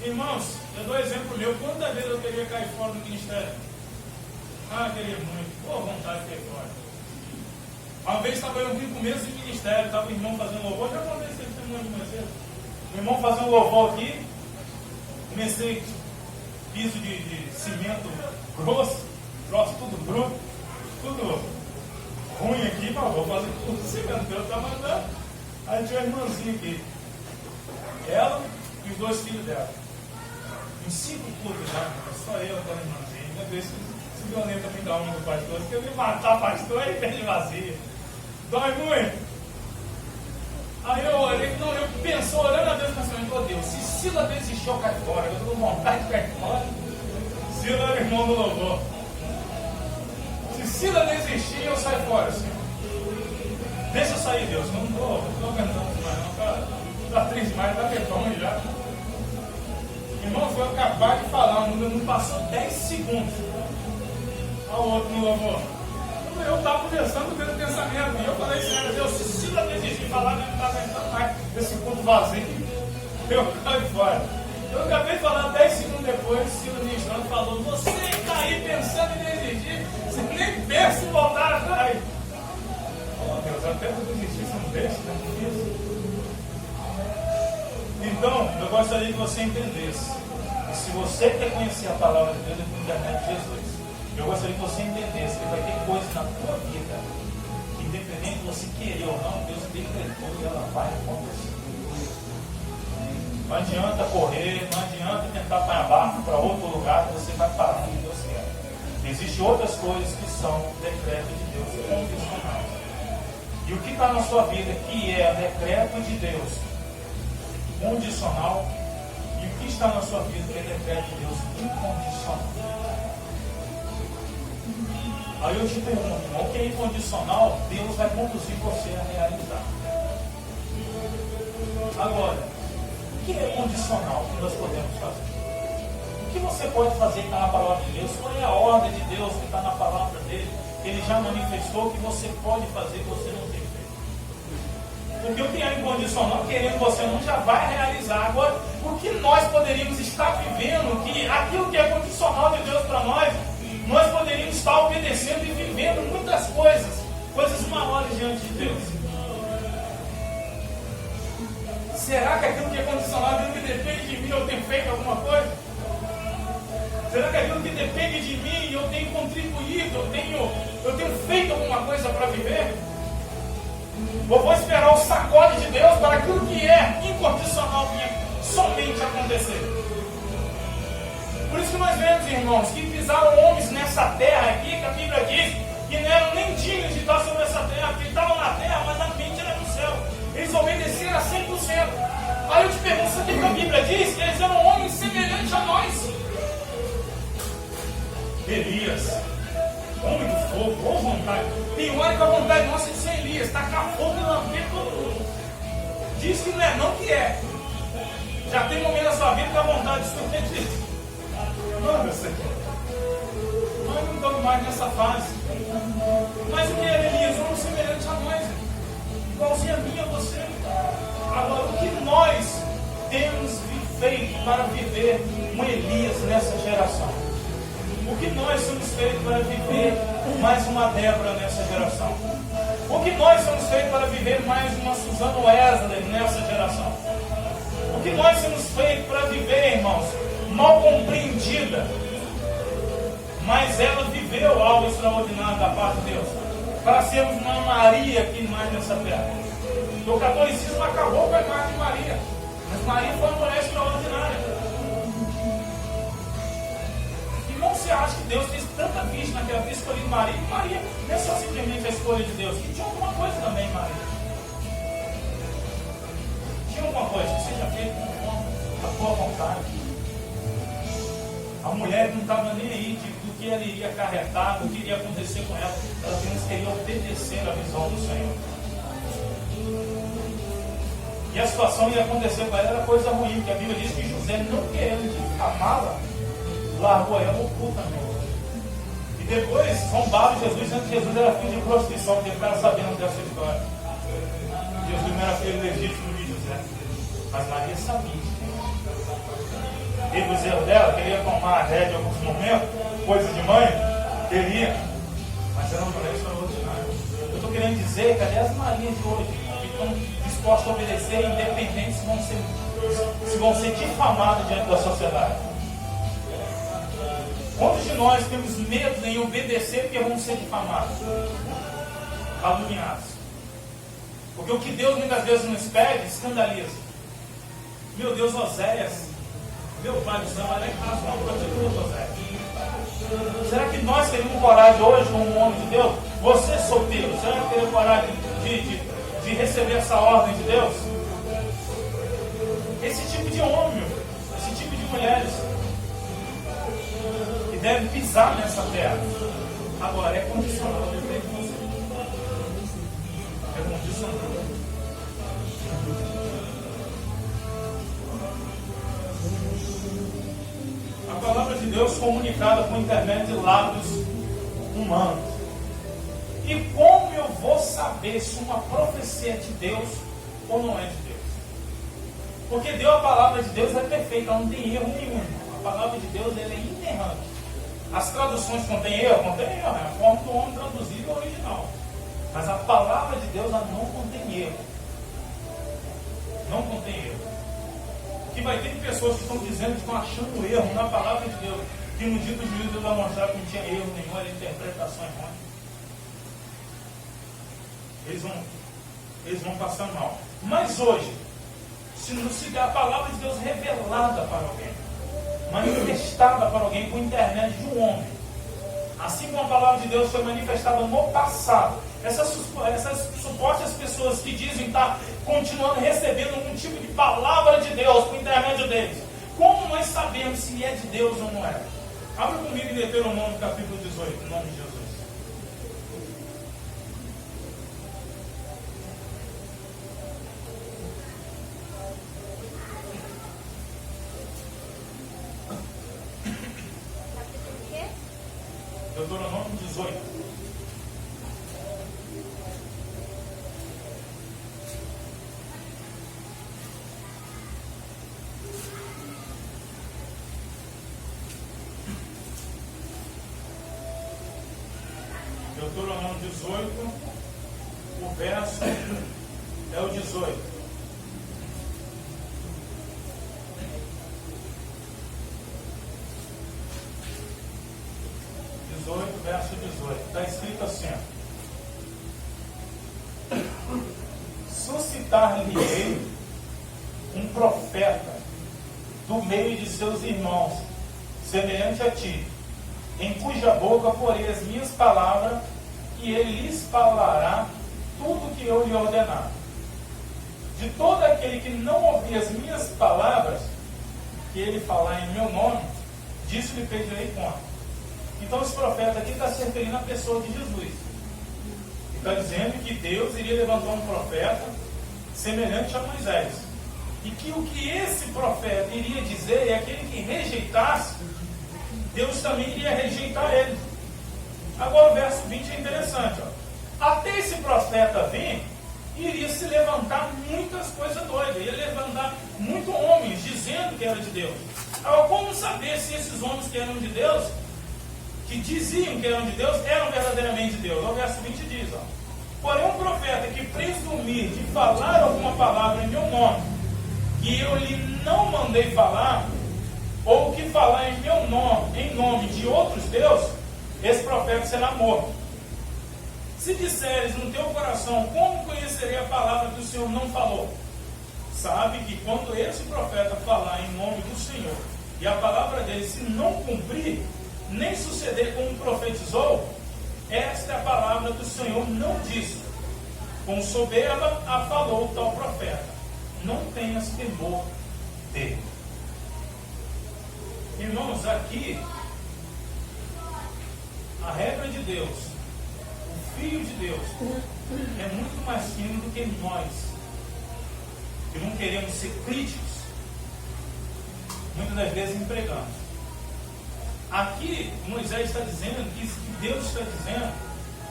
Irmãos, eu dou exemplo meu. Quantas vezes eu queria cair fora do ministério? Ah, eu queria muito. Boa vontade de cair fora. Uma vez estava eu no começo do ministério, estava o irmão fazendo louvor. Já contei esse testemunho de mais cedo. O irmão fazendo louvor aqui. Comecei piso de cimento grosso, troço tudo bruto, tudo ruim aqui, mas vou fazer tudo cimento. Deus está mandando. Aí tinha uma irmãzinha aqui. Ela e os 2 filhos dela. Uns 5 cultos já, só eu, aquela irmãzinha. Ainda vez se violenta também da alma do pastor, porque eu ia matar o pastor e perde vazia. Dói muito. Aí eu orei, não, eu pensou, orando a Deus, pensando: oh Deus, se Sila desistiu, eu caio fora. Eu estou com vontade de cair fora. Sila era irmão do louvor. Se Sila desistir, eu saio fora, Senhor. Deixa eu sair, Deus. Não estou aguentando mais, não. Está triste demais, está vergonha já. Irmão, foi capaz de falar, não passou 10 segundos. Olha o outro no louvor. Eu estava pensando pelo pensamento, e eu falei: Senhor, Deus, se Sila desistir de falar, eu não está aguentando mais esse culto vazio, eu caio fora. Eu acabei de falar 10 segundos depois, Sila ministrando falou: você está aí pensando em desistir, você nem pensa em voltar atrás. Oh Deus, até eu desistir, você não deixa, não é difícil. Então, eu gostaria que você entendesse. E se você quer conhecer a palavra de Deus, é por intermédio de Jesus. Eu gostaria que você entendesse que vai ter coisas na tua vida que, independente de você querer ou não, Deus decretou e ela vai acontecer. Não adianta correr, não adianta tentar apanhar barco para outro lugar que você vai parar onde Deus quer. Existem outras coisas que são decreto de Deus condicionais. E o que está na sua vida que é decreto de Deus condicional, e o que está na sua vida que é decreto de Deus incondicional. Aí eu te pergunto, o que é incondicional, Deus vai conduzir você a realizar. Agora, o que é condicional que nós podemos fazer? O que você pode fazer que está na palavra de Deus? Qual é a ordem de Deus que está na palavra dele? Ele já manifestou que você pode fazer que você não tem feito. Porque o que é incondicional, querendo você não, já vai realizar. Agora, o que nós poderíamos estar vivendo, que aquilo que é condicional de Deus para nós poderíamos estar obedecendo e vivendo muitas coisas maiores diante de Deus. Será que aquilo que é condicional, aquilo que depende de mim, eu tenho feito alguma coisa? Será que aquilo que depende de mim, eu tenho contribuído, eu tenho feito alguma coisa para viver? Ou vou esperar o sacode de Deus para aquilo que é incondicional somente acontecer? Por isso que nós vemos, irmãos, que pisaram homens nessa terra aqui, que a Bíblia diz que não eram nem dignos de estar sobre essa terra, porque estavam na terra, mas a mente era no céu. Eles obedeceram a 100%. Aí eu te pergunto, isso aqui que a Bíblia diz? Que eles eram homens semelhantes a nós. Elias, homem do fogo, ou vontade. Tem hora que a vontade nossa é de ser Elias, tacar fogo e lamber todo mundo. Diz que não é, não que é. Já tem momento na sua vida que a vontade de subir diz: não, meu Senhor, nós não estamos mais nessa fase. Mas o que era Elias? Um semelhante a nós. igualzinho a mim, a você. Agora, o que nós temos feito para viver um Elias nessa geração? O que nós temos feito para viver mais uma Débora nessa geração? O que nós temos feito para viver mais uma Suzana Wesley nessa geração? O que nós temos feito para viver, irmãos, mal compreendida, mas ela viveu algo extraordinário da parte de Deus, para sermos uma Maria aqui mais nessa terra. O catolicismo acabou com a imagem de Maria, mas Maria foi uma mulher extraordinária. Irmão, você acha que Deus fez tanta vista naquela vez escolhida Maria? Maria não é só simplesmente a escolha de Deus, que tinha alguma coisa também, Maria. Tinha alguma coisa que seja feita com a tua vontade. A mulher não estava nem aí do que ela iria acarretar, do que iria acontecer com ela. Ela apenas queria obedecer à visão do Senhor. E a situação ia acontecer com ela era coisa ruim, porque a Bíblia diz que José, não querendo difamá-la, largou ela ocultamente. E depois zombaram Jesus, dizendo que Jesus era filho de prostituição, porque ficaram sabendo dessa história. Jesus não era filho legítimo de José, mas Maria sabia. Teve os erros dela, queria tomar a rédea em alguns momentos, coisa de mãe, queria, mas era uma mulher extraordinária. Eu estou querendo dizer que, aliás, as Marias de hoje que estão dispostas a obedecer, independente se vão ser difamadas diante da sociedade. Quantos de nós temos medo em obedecer porque vamos ser difamados, caluniados? Porque o que Deus muitas vezes nos pede escandaliza. Meu Deus, Oséias, meu pai do céu, vai lá em casa, uma prostituta, Oséias. Será que nós teríamos coragem hoje, como um homem de Deus? Você solteiro, será que teria coragem de receber essa ordem de Deus? Esse tipo de homem, esse tipo de mulheres que devem pisar nessa terra. Agora, é condicional, depende de você. É condicional. A palavra de Deus comunicada por intermédio de lábios humanos. E como eu vou saber se uma profecia é de Deus ou não é de Deus? Porque a palavra de Deus é perfeita, ela não tem erro nenhum. A palavra de Deus ela é inerrante. As traduções contêm erro, é a forma do homem traduzir o original. Mas a palavra de Deus ela não contém erro. Não contém erro. Que vai ter pessoas que estão dizendo que estão achando erro na palavra de Deus, que no dia do juízo Deus vai mostrar que não tinha erro nenhum, era interpretação errônea. Eles vão passar mal. Mas hoje, se a palavra de Deus revelada para alguém, manifestada para alguém por intermédio de um homem, assim como a palavra de Deus foi manifestada no passado, essas supostas pessoas que dizem estar continuando recebendo algum tipo de palavra de Deus por intermédio deles, como nós sabemos se é de Deus ou não é? Abra comigo em Deuteronômio capítulo 18, em nome de Jesus. Deuteronômio 18. Deuteronômio 18, o verso é o 18. Verso 18, está escrito assim: suscitar-lhe-ei um profeta do meio de seus irmãos, semelhante a ti, em cuja boca porei as minhas palavras, e ele lhes falará tudo que eu lhe ordenar. De todo aquele que não ouvir as minhas palavras, que ele falar em meu nome, disso lhe pedirei conta. Então esse profeta aqui está se referindo à pessoa de Jesus. Ele está dizendo que Deus iria levantar um profeta semelhante a Moisés. E que o que esse profeta iria dizer é aquele que rejeitasse, Deus também iria rejeitar ele. Agora o verso 20 é interessante. Ó. Até esse profeta vir, iria se levantar muitas coisas doidas, ia levantar muitos homens dizendo que era de Deus. Agora, como saber se esses homens que eram de Deus, que diziam que eram de Deus, eram verdadeiramente de Deus? O verso 20 diz, ó: porém um profeta que presumir de falar alguma palavra em meu nome, que eu lhe não mandei falar, ou que falar em meu nome, em nome de outros deuses, esse profeta será morto. Se disseres no teu coração, como conhecerei a palavra que o Senhor não falou? Sabe que quando esse profeta falar em nome do Senhor, e a palavra dele se não cumprir, nem suceder como profetizou, esta é a palavra que o Senhor não disse. Com soberba a falou tal profeta. Não tenhas temor dele. Irmãos, aqui, a regra de Deus, o Filho de Deus, é muito mais fino do que nós, que não queremos ser críticos, muitas das vezes empregamos. Aqui, Moisés está dizendo, que Deus está dizendo,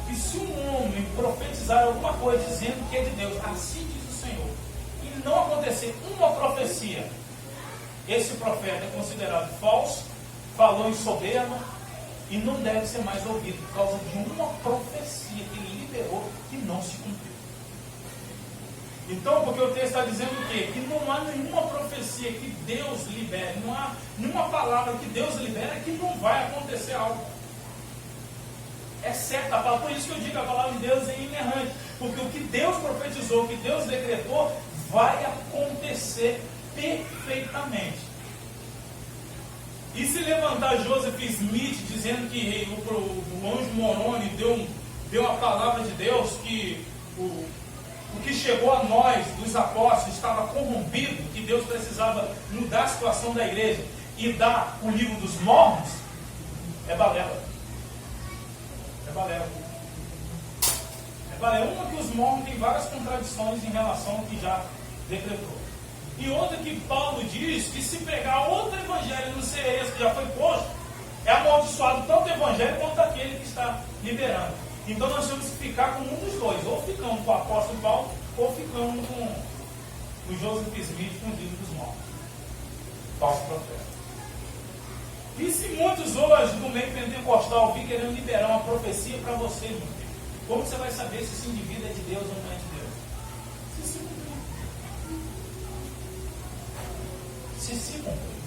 que se um homem profetizar alguma coisa dizendo que é de Deus, assim diz o Senhor, e não acontecer uma profecia, esse profeta é considerado falso, falou em soberba, e não deve ser mais ouvido, por causa de uma profecia que ele liberou que não se cumpriu. Então, porque o texto está dizendo o quê? Que não há nenhuma profecia que Deus libere, não há nenhuma palavra que Deus libera que não vai acontecer algo. É certo a palavra, por isso que eu digo que a palavra de Deus é inerrante, porque o que Deus profetizou, o que Deus decretou, vai acontecer perfeitamente. E se levantar Joseph Smith dizendo que o anjo Moroni deu a palavra de Deus, que o que chegou a nós, dos apóstolos, estava corrompido, que Deus precisava mudar a situação da igreja e dar o livro dos mormons, é balela. É balela. É balela. Uma que os mormons têm várias contradições em relação ao que já decretou. E outra que Paulo diz que se pregar outro evangelho não ser esse que já foi posto, é amaldiçoado tanto o evangelho quanto aquele que está liberando. Então nós temos que ficar com um dos dois, ou ficamos com o apóstolo Paulo, ou ficamos com o Joseph Smith com o livro dos mortos. Falso profeta. E se muitos hoje do meio pentecostal vir querendo liberar uma profecia para você, meu filho, como você vai saber se esse indivíduo é de Deus ou não é de Deus? Se cumprir. Se cumprir.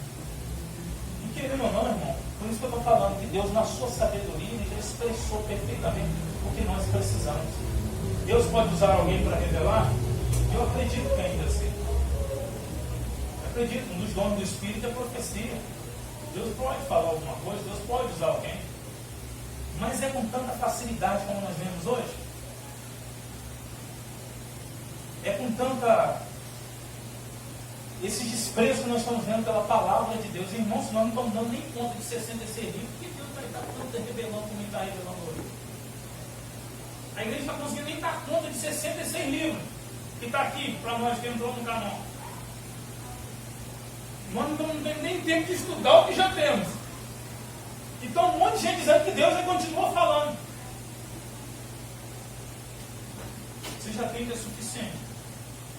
E querendo ou não, irmão, por isso que eu estou falando que Deus, na sua sabedoria, ele já expressou perfeitamente o que nós precisamos. Deus pode usar alguém para revelar? Eu acredito que ainda assim. Eu acredito, um dos dons do Espírito é a profecia. Deus pode falar alguma coisa, Deus pode usar alguém. Mas é com tanta facilidade como nós vemos hoje? É com tanta... esse desprezo que nós estamos vendo pela palavra de Deus. Irmãos, nós não estamos dando nem conta de 66 livros, porque Deus vai estar tanto revelando como Ele está revelando hoje. A igreja está conseguindo nem dar conta de 66 livros que está aqui para nós que entrou no canal. Nós não temos nem tempo de estudar o que já temos. Então um monte de gente dizendo que Deus já continua falando. Você já tem que é suficiente.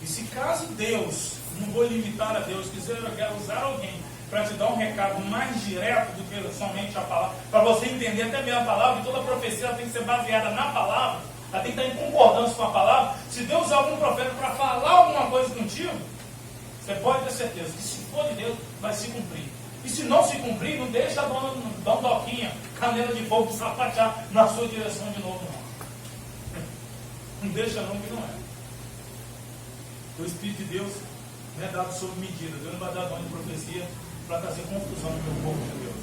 E se caso Deus, não vou limitar a Deus, quiser usar alguém para te dar um recado mais direto do que somente a palavra, para você entender até mesmo a palavra, e toda profecia ela tem que ser baseada na palavra, ela tem que estar em concordância com a palavra. Se Deus usar algum profeta para falar alguma coisa contigo, você pode ter certeza que se for de Deus, vai se cumprir. E se não se cumprir, não deixa a dona dar um doquinha, canela de fogo, sapatear na sua direção de novo, não. Não deixa não, que não é. O Espírito de Deus não é dado sob medida. Deus não vai dar dom de profecia para trazer confusão no meu povo de Deus.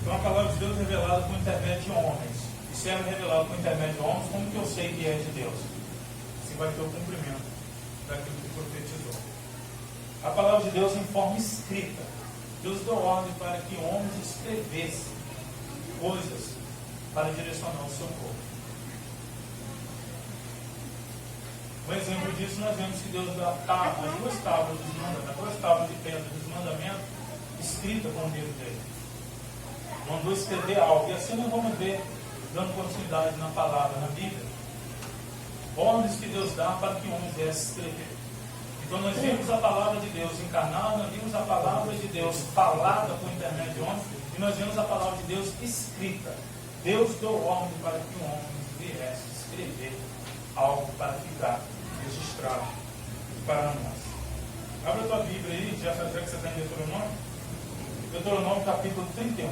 Então a palavra de Deus é revelada por intermédio de homens. E se ela é revelada por intermédio de homens, como que eu sei que é de Deus? Assim vai ter o cumprimento daquilo que profetizou. A palavra de Deus em forma escrita. Deus deu ordem para que homens escrevessem coisas para direcionar o seu povo. Um exemplo disso, nós vemos que Deus dá as duas tábuas dos mandamentos, duas tábuas de pedra dos mandamentos, escrita com o dedo dele. Mandou escrever algo, e assim nós vamos ver, dando continuidade na palavra, na Bíblia, Ordens que Deus dá para que o homem viesse escrever. Então nós vimos a palavra de Deus encarnada, nós vimos a palavra de Deus falada por intermédio de homens, e nós vimos a palavra de Deus escrita. Deus deu ordem para que o homem viesse escrever algo para ficar registrado para nós. Abra a tua Bíblia aí, já que você está em Deuteronômio. Deuteronômio capítulo 31.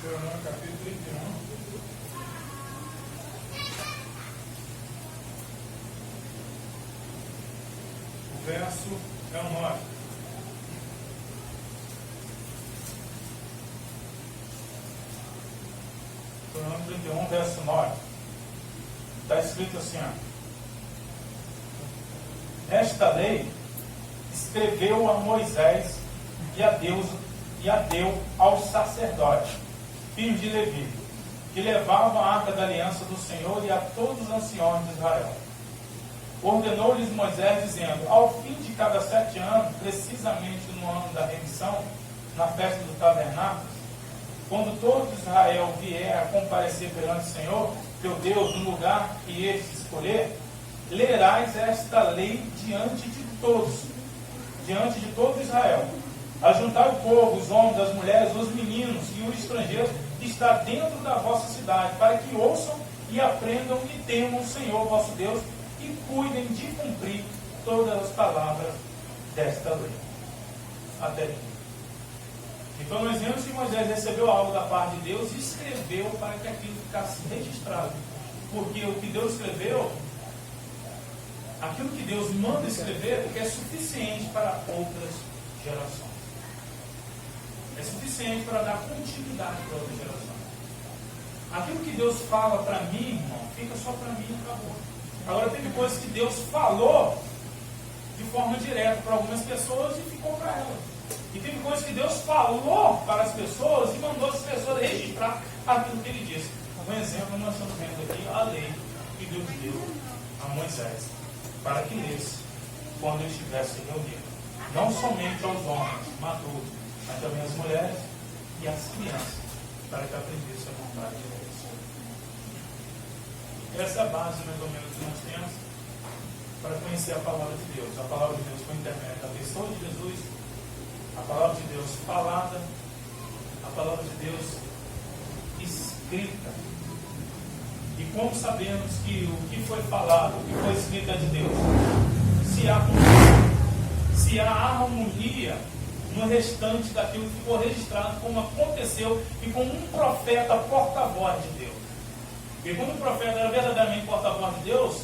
Deuteronômio capítulo 31. O verso é o 9. Deuteronômio 31, verso 9. Está escrito assim, ó. Esta lei escreveu a Moisés e a deu aos sacerdotes, filhos de Levi, que levavam a arca da aliança do Senhor, e a todos os anciões de Israel. Ordenou-lhes Moisés, dizendo: ao fim de cada 7 anos, precisamente no ano da remissão, na festa do tabernáculo, quando todo Israel vier a comparecer perante o Senhor, teu Deus, no lugar que este escolher, lerás esta lei diante de todo Israel. Ajuntai o povo, os homens, as mulheres, os meninos e os estrangeiros que está dentro da vossa cidade, para que ouçam e aprendam e temam o Senhor vosso Deus, e cuidem de cumprir todas as palavras desta lei. Até aqui. Então nós vemos que Moisés recebeu algo da parte de Deus e escreveu para que aquilo ficasse registrado. Porque o que Deus escreveu, aquilo que Deus manda escrever, é suficiente para outras gerações. É suficiente para dar continuidade para outras gerações. Aquilo que Deus fala para mim, irmão, fica só para mim e acabou. Agora, teve coisas que Deus falou de forma direta para algumas pessoas e ficou para elas. E teve coisas que Deus falou para as pessoas e mandou as pessoas registrar aquilo que Ele disse. Um exemplo, nós estamos vendo aqui a lei que Deus deu a Moisés, para que lesse quando ele estivesse reunido. Não somente aos homens maduros, mas também às mulheres e às crianças, para que aprendesse a vontade de Deus. Essa é a base, mais ou menos, que nós temos para conhecer a palavra de Deus. A palavra de Deus por intermédio da pessoa de Jesus, a palavra de Deus falada, a palavra de Deus escrita. E como sabemos que o que foi falado, o que foi escrito é de Deus? Se há harmonia no restante daquilo que ficou registrado, como aconteceu, e como um profeta porta-voz de Deus. E quando o profeta era verdadeiramente porta-voz de Deus,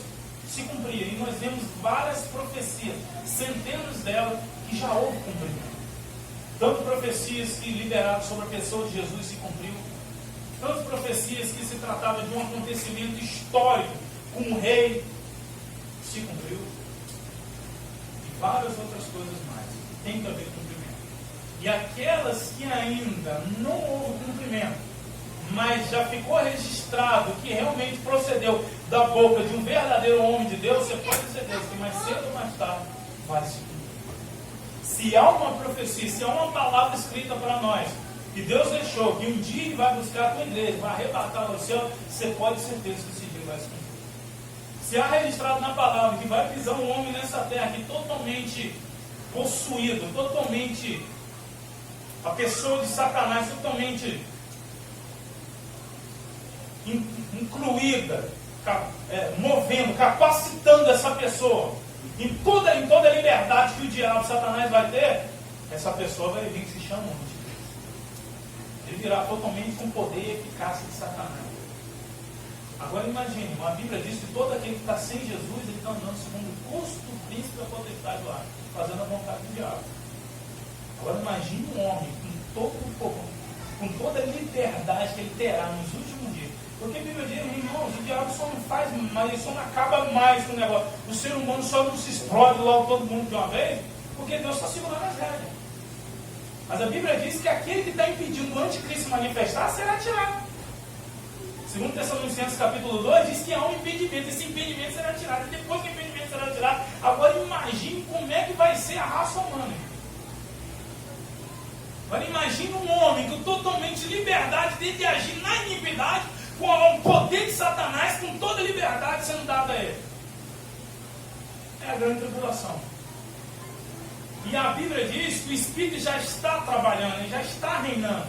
se cumpria. E nós vemos várias profecias, centenas delas, que já houve cumprimento. Tanto profecias que liberadas sobre a pessoa de Jesus se cumpriu, tantas profecias que se tratava de um acontecimento histórico, como um rei, se cumpriu. E várias outras coisas mais. Tem que haver cumprimento. E aquelas que ainda não houve cumprimento, mas já ficou registrado que realmente procedeu da boca de um verdadeiro homem de Deus, você pode ter certeza que mais cedo ou mais tarde vai se cumprir. Se há uma profecia, se há uma palavra escrita para nós, que Deus deixou, que um dia Ele vai buscar a tua igreja, vai arrebatar no céu, você pode ter certeza que esse dia vai se cumprir. Se há registrado na palavra que vai pisar um homem nessa terra que totalmente possuído, totalmente a pessoa de Satanás, totalmente incluída, movendo, capacitando essa pessoa em toda a liberdade que o diabo, Satanás, vai ter, essa pessoa vai vir que se chama anticristo. Ele virá totalmente com poder e eficácia de Satanás. Agora imagine, a Bíblia diz que todo aquele que está sem Jesus, ele está andando segundo o curso do príncipe da potestade do ar, fazendo a vontade do diabo. Agora imagine um homem com toda a liberdade que ele terá nos últimos dias. Porque a Bíblia diz, irmãos, o diabo só não faz mais, ele só não acaba mais com o negócio. O ser humano só não se explode logo todo mundo de uma vez, porque Deus está segurando as rédeas. Mas a Bíblia diz que aquele que está impedindo o anticristo se manifestar será tirado. Segundo Tessalonicenses capítulo 2, diz que há um impedimento. Esse impedimento será tirado. E depois que o impedimento será tirado, agora imagine como é que vai ser a raça humana. Agora imagine um homem com totalmente liberdade de agir na iniquidade, com o poder de Satanás, com toda a liberdade sendo dada a ele. É a grande tribulação. E a Bíblia diz que o Espírito já está trabalhando, ele já está reinando.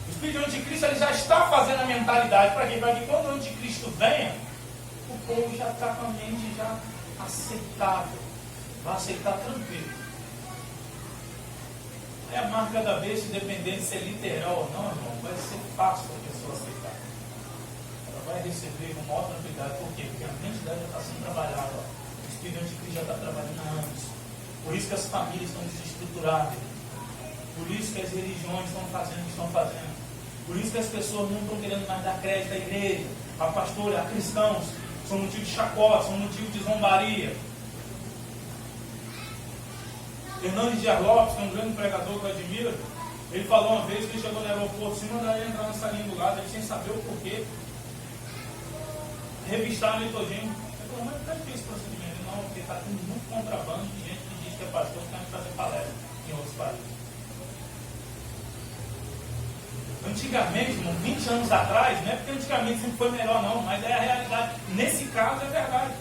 O Espírito do Anticristo ele já está fazendo a mentalidade. Para quê? Para que quando o Anticristo venha, o povo já está com a mente já aceitável. Vai aceitar tranquilo. É a marca da besta, independente de ser literal ou não, irmão, vai ser fácil para a pessoa aceitar. Ela vai receber com maior tranquilidade. Por quê? Porque a mente dela já está sendo trabalhada. O Espírito do Anticristo já está trabalhando há anos. Por isso que as famílias estão desestruturadas. Por isso que as religiões estão fazendo o que estão fazendo. Por isso que as pessoas não estão querendo mais dar crédito à igreja, a pastores, a cristãos. São motivo de chacota, são motivo de zombaria. Hernandes Dias Lopes, que é um grande pregador que eu admiro, ele falou uma vez que ele chegou no aeroporto, se mandaram ele entrar na salinha do lado, ele sem saber o porquê. Revistaram ele todinho. Ele falou, mas por que é esse procedimento? Ele, não, porque está tendo muito contrabando de gente que diz que é pastor, que está indo fazer palestra em outros países. Antigamente, irmão, 20 anos atrás, não é porque antigamente sempre foi melhor não, mas é a realidade. Nesse caso é verdade.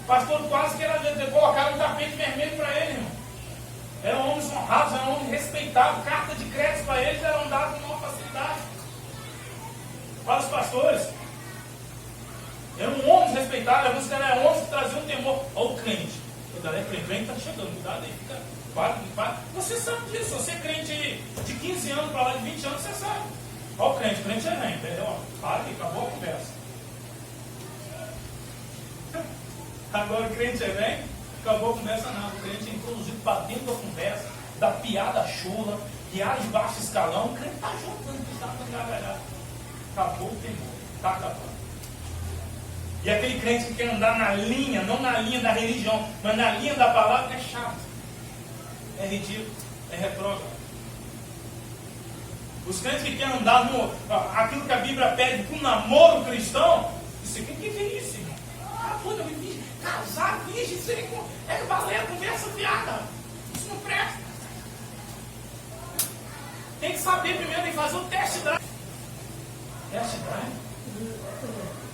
O pastor quase que era colocar um tapete vermelho para ele, irmão. Eram homens honrados, eram homens respeitados, carta de crédito para eles eram dadas com maior facilidade. Para os pastores, eram homens respeitados, alguns eram homens que traziam temor. Olha o crente, o crente está chegando, cuidado aí, fica. Para. Você sabe disso, você é crente de 15 anos para lá, de 20 anos, você sabe. Olha o crente é vem, entendeu? Para que acabou a conversa. Agora o crente é vem, acabou a conversa nada. O crente é introduzido para dentro da conversa, da piada chula, piada de baixo escalão. O crente está juntando, está dando gargalhada. Acabou o temor, está acabando. E aquele crente que quer andar na linha, não na linha da religião, mas na linha da palavra, é chato. É ridículo, é retrógrado. Os crentes que querem andar no aquilo que a Bíblia pede para o namoro cristão, isso aqui, o que é isso, irmão? Puta, casar, virgem, isso aí é balé, conversa fiada. Isso não presta. Tem que saber primeiro, tem que fazer o test drive. Test drive?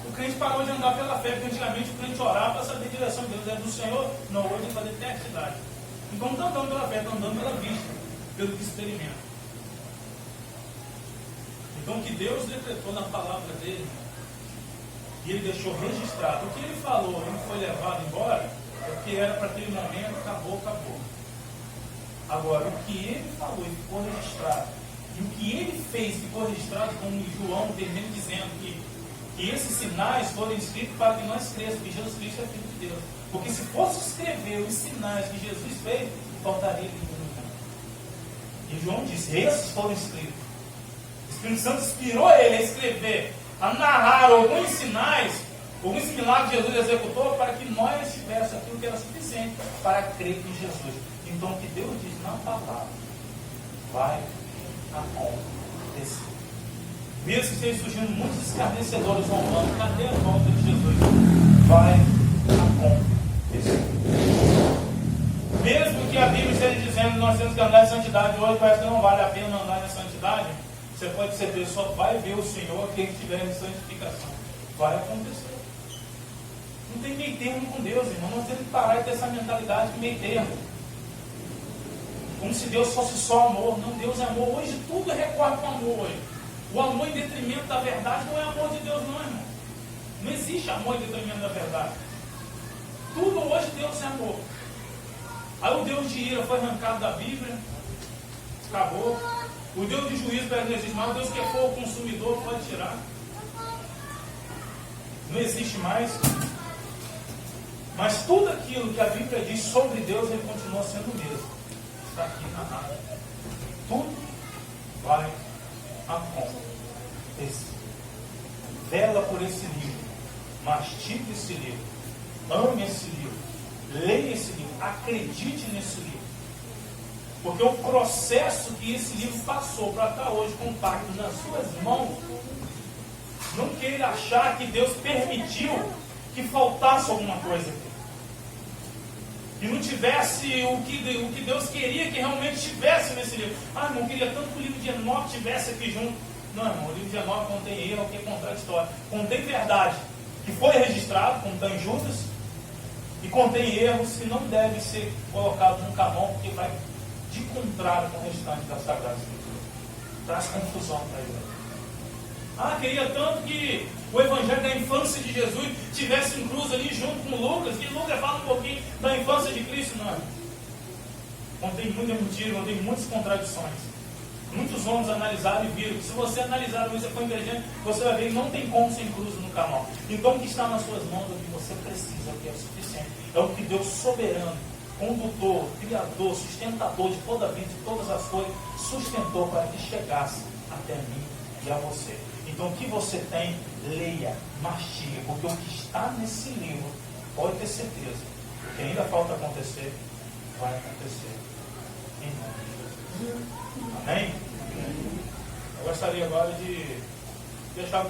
O crente parou de andar pela fé, porque antigamente o crente orava para saber a direção de Deus. É do Senhor, não, hoje tem que fazer test drive. Então não está andando pela fé, está andando pela vista, pelo que experimenta. Então o que Deus decretou na palavra dele, e ele deixou registrado, o que ele falou e não foi levado embora, é o que era para aquele momento, acabou. Agora, o que ele falou e ficou registrado, e o que ele fez ficou registrado, como João termina dizendo que esses sinais foram escritos para que nós cresçamos que Jesus Cristo é Filho de Deus. Porque se fosse escrever os sinais que Jesus fez, faltaria ninguém no mundo. E João disse, esses foram escritos. O Espírito Santo inspirou ele a escrever, a narrar alguns sinais, alguns milagres que Jesus executou, para que nós tivéssemos aquilo que era suficiente para crer em Jesus. Então o que Deus diz na palavra vai acontecer. Mesmo que estejam surgindo muitos escarnecedores romanos, cadê a volta de Jesus? Vai acontecer. Mesmo que a Bíblia esteja dizendo que nós temos que andar em santidade, hoje parece que não vale a pena andar em santidade, você pode ter certeza, só vai ver o Senhor quem estiver em santificação. Vai acontecer. Não tem meio termo com Deus, irmão. Nós temos que parar de ter essa mentalidade de meio termo. Como se Deus fosse só amor. Não, Deus é amor. Hoje tudo recorre para o amor hoje. O amor em detrimento da verdade não é amor de Deus, não, irmão. Não existe amor em detrimento da verdade. Tudo hoje Deus é amor. Aí o Deus de ira foi arrancado da Bíblia. Acabou. O Deus de juízo não existe mais. O Deus que é fogo consumidor pode tirar. Não existe mais. Mas tudo aquilo que a Bíblia diz sobre Deus, ele continua sendo o mesmo. Está aqui narrado. Tudo vai acontecer. Vela por esse livro. Mastigue esse livro. Ame esse livro. Leia esse livro. Acredite nesse livro. Porque o processo que esse livro passou para estar hoje compacto nas suas mãos, não queira achar que Deus permitiu que faltasse alguma coisa aqui. Que não tivesse o que Deus queria que realmente tivesse nesse livro. Ah, não queria tanto que o livro de Enoque tivesse aqui junto. Não, irmão, o livro de Enoque contém erro, que é contraditório. Contém verdade, que foi registrado, como está em Judas, e contém erros que não devem ser colocados no canon, porque vai de contrário com o restante da Sagrada Escritura. Traz confusão para ele. Ah, queria tanto que o Evangelho da infância de Jesus tivesse incluso ali junto com Lucas, que Lucas fala um pouquinho da infância de Cristo. Não. Contém muita mentira, contém muitas contradições. Muitos homens analisaram e viram que se você analisar isso com inteligência, você vai ver que não tem como ser incluso no canal. Então o que está nas suas mãos é o que você precisa, é o que é o suficiente. É o que Deus soberano, condutor, criador, sustentador de toda a vida, de todas as coisas, sustentou para que chegasse até mim e a você. Então o que você tem, leia, mastiga, porque o que está nesse livro, pode ter certeza, o que ainda falta acontecer, vai acontecer. Em nome de Jesus. Amém? Eu gostaria agora de deixar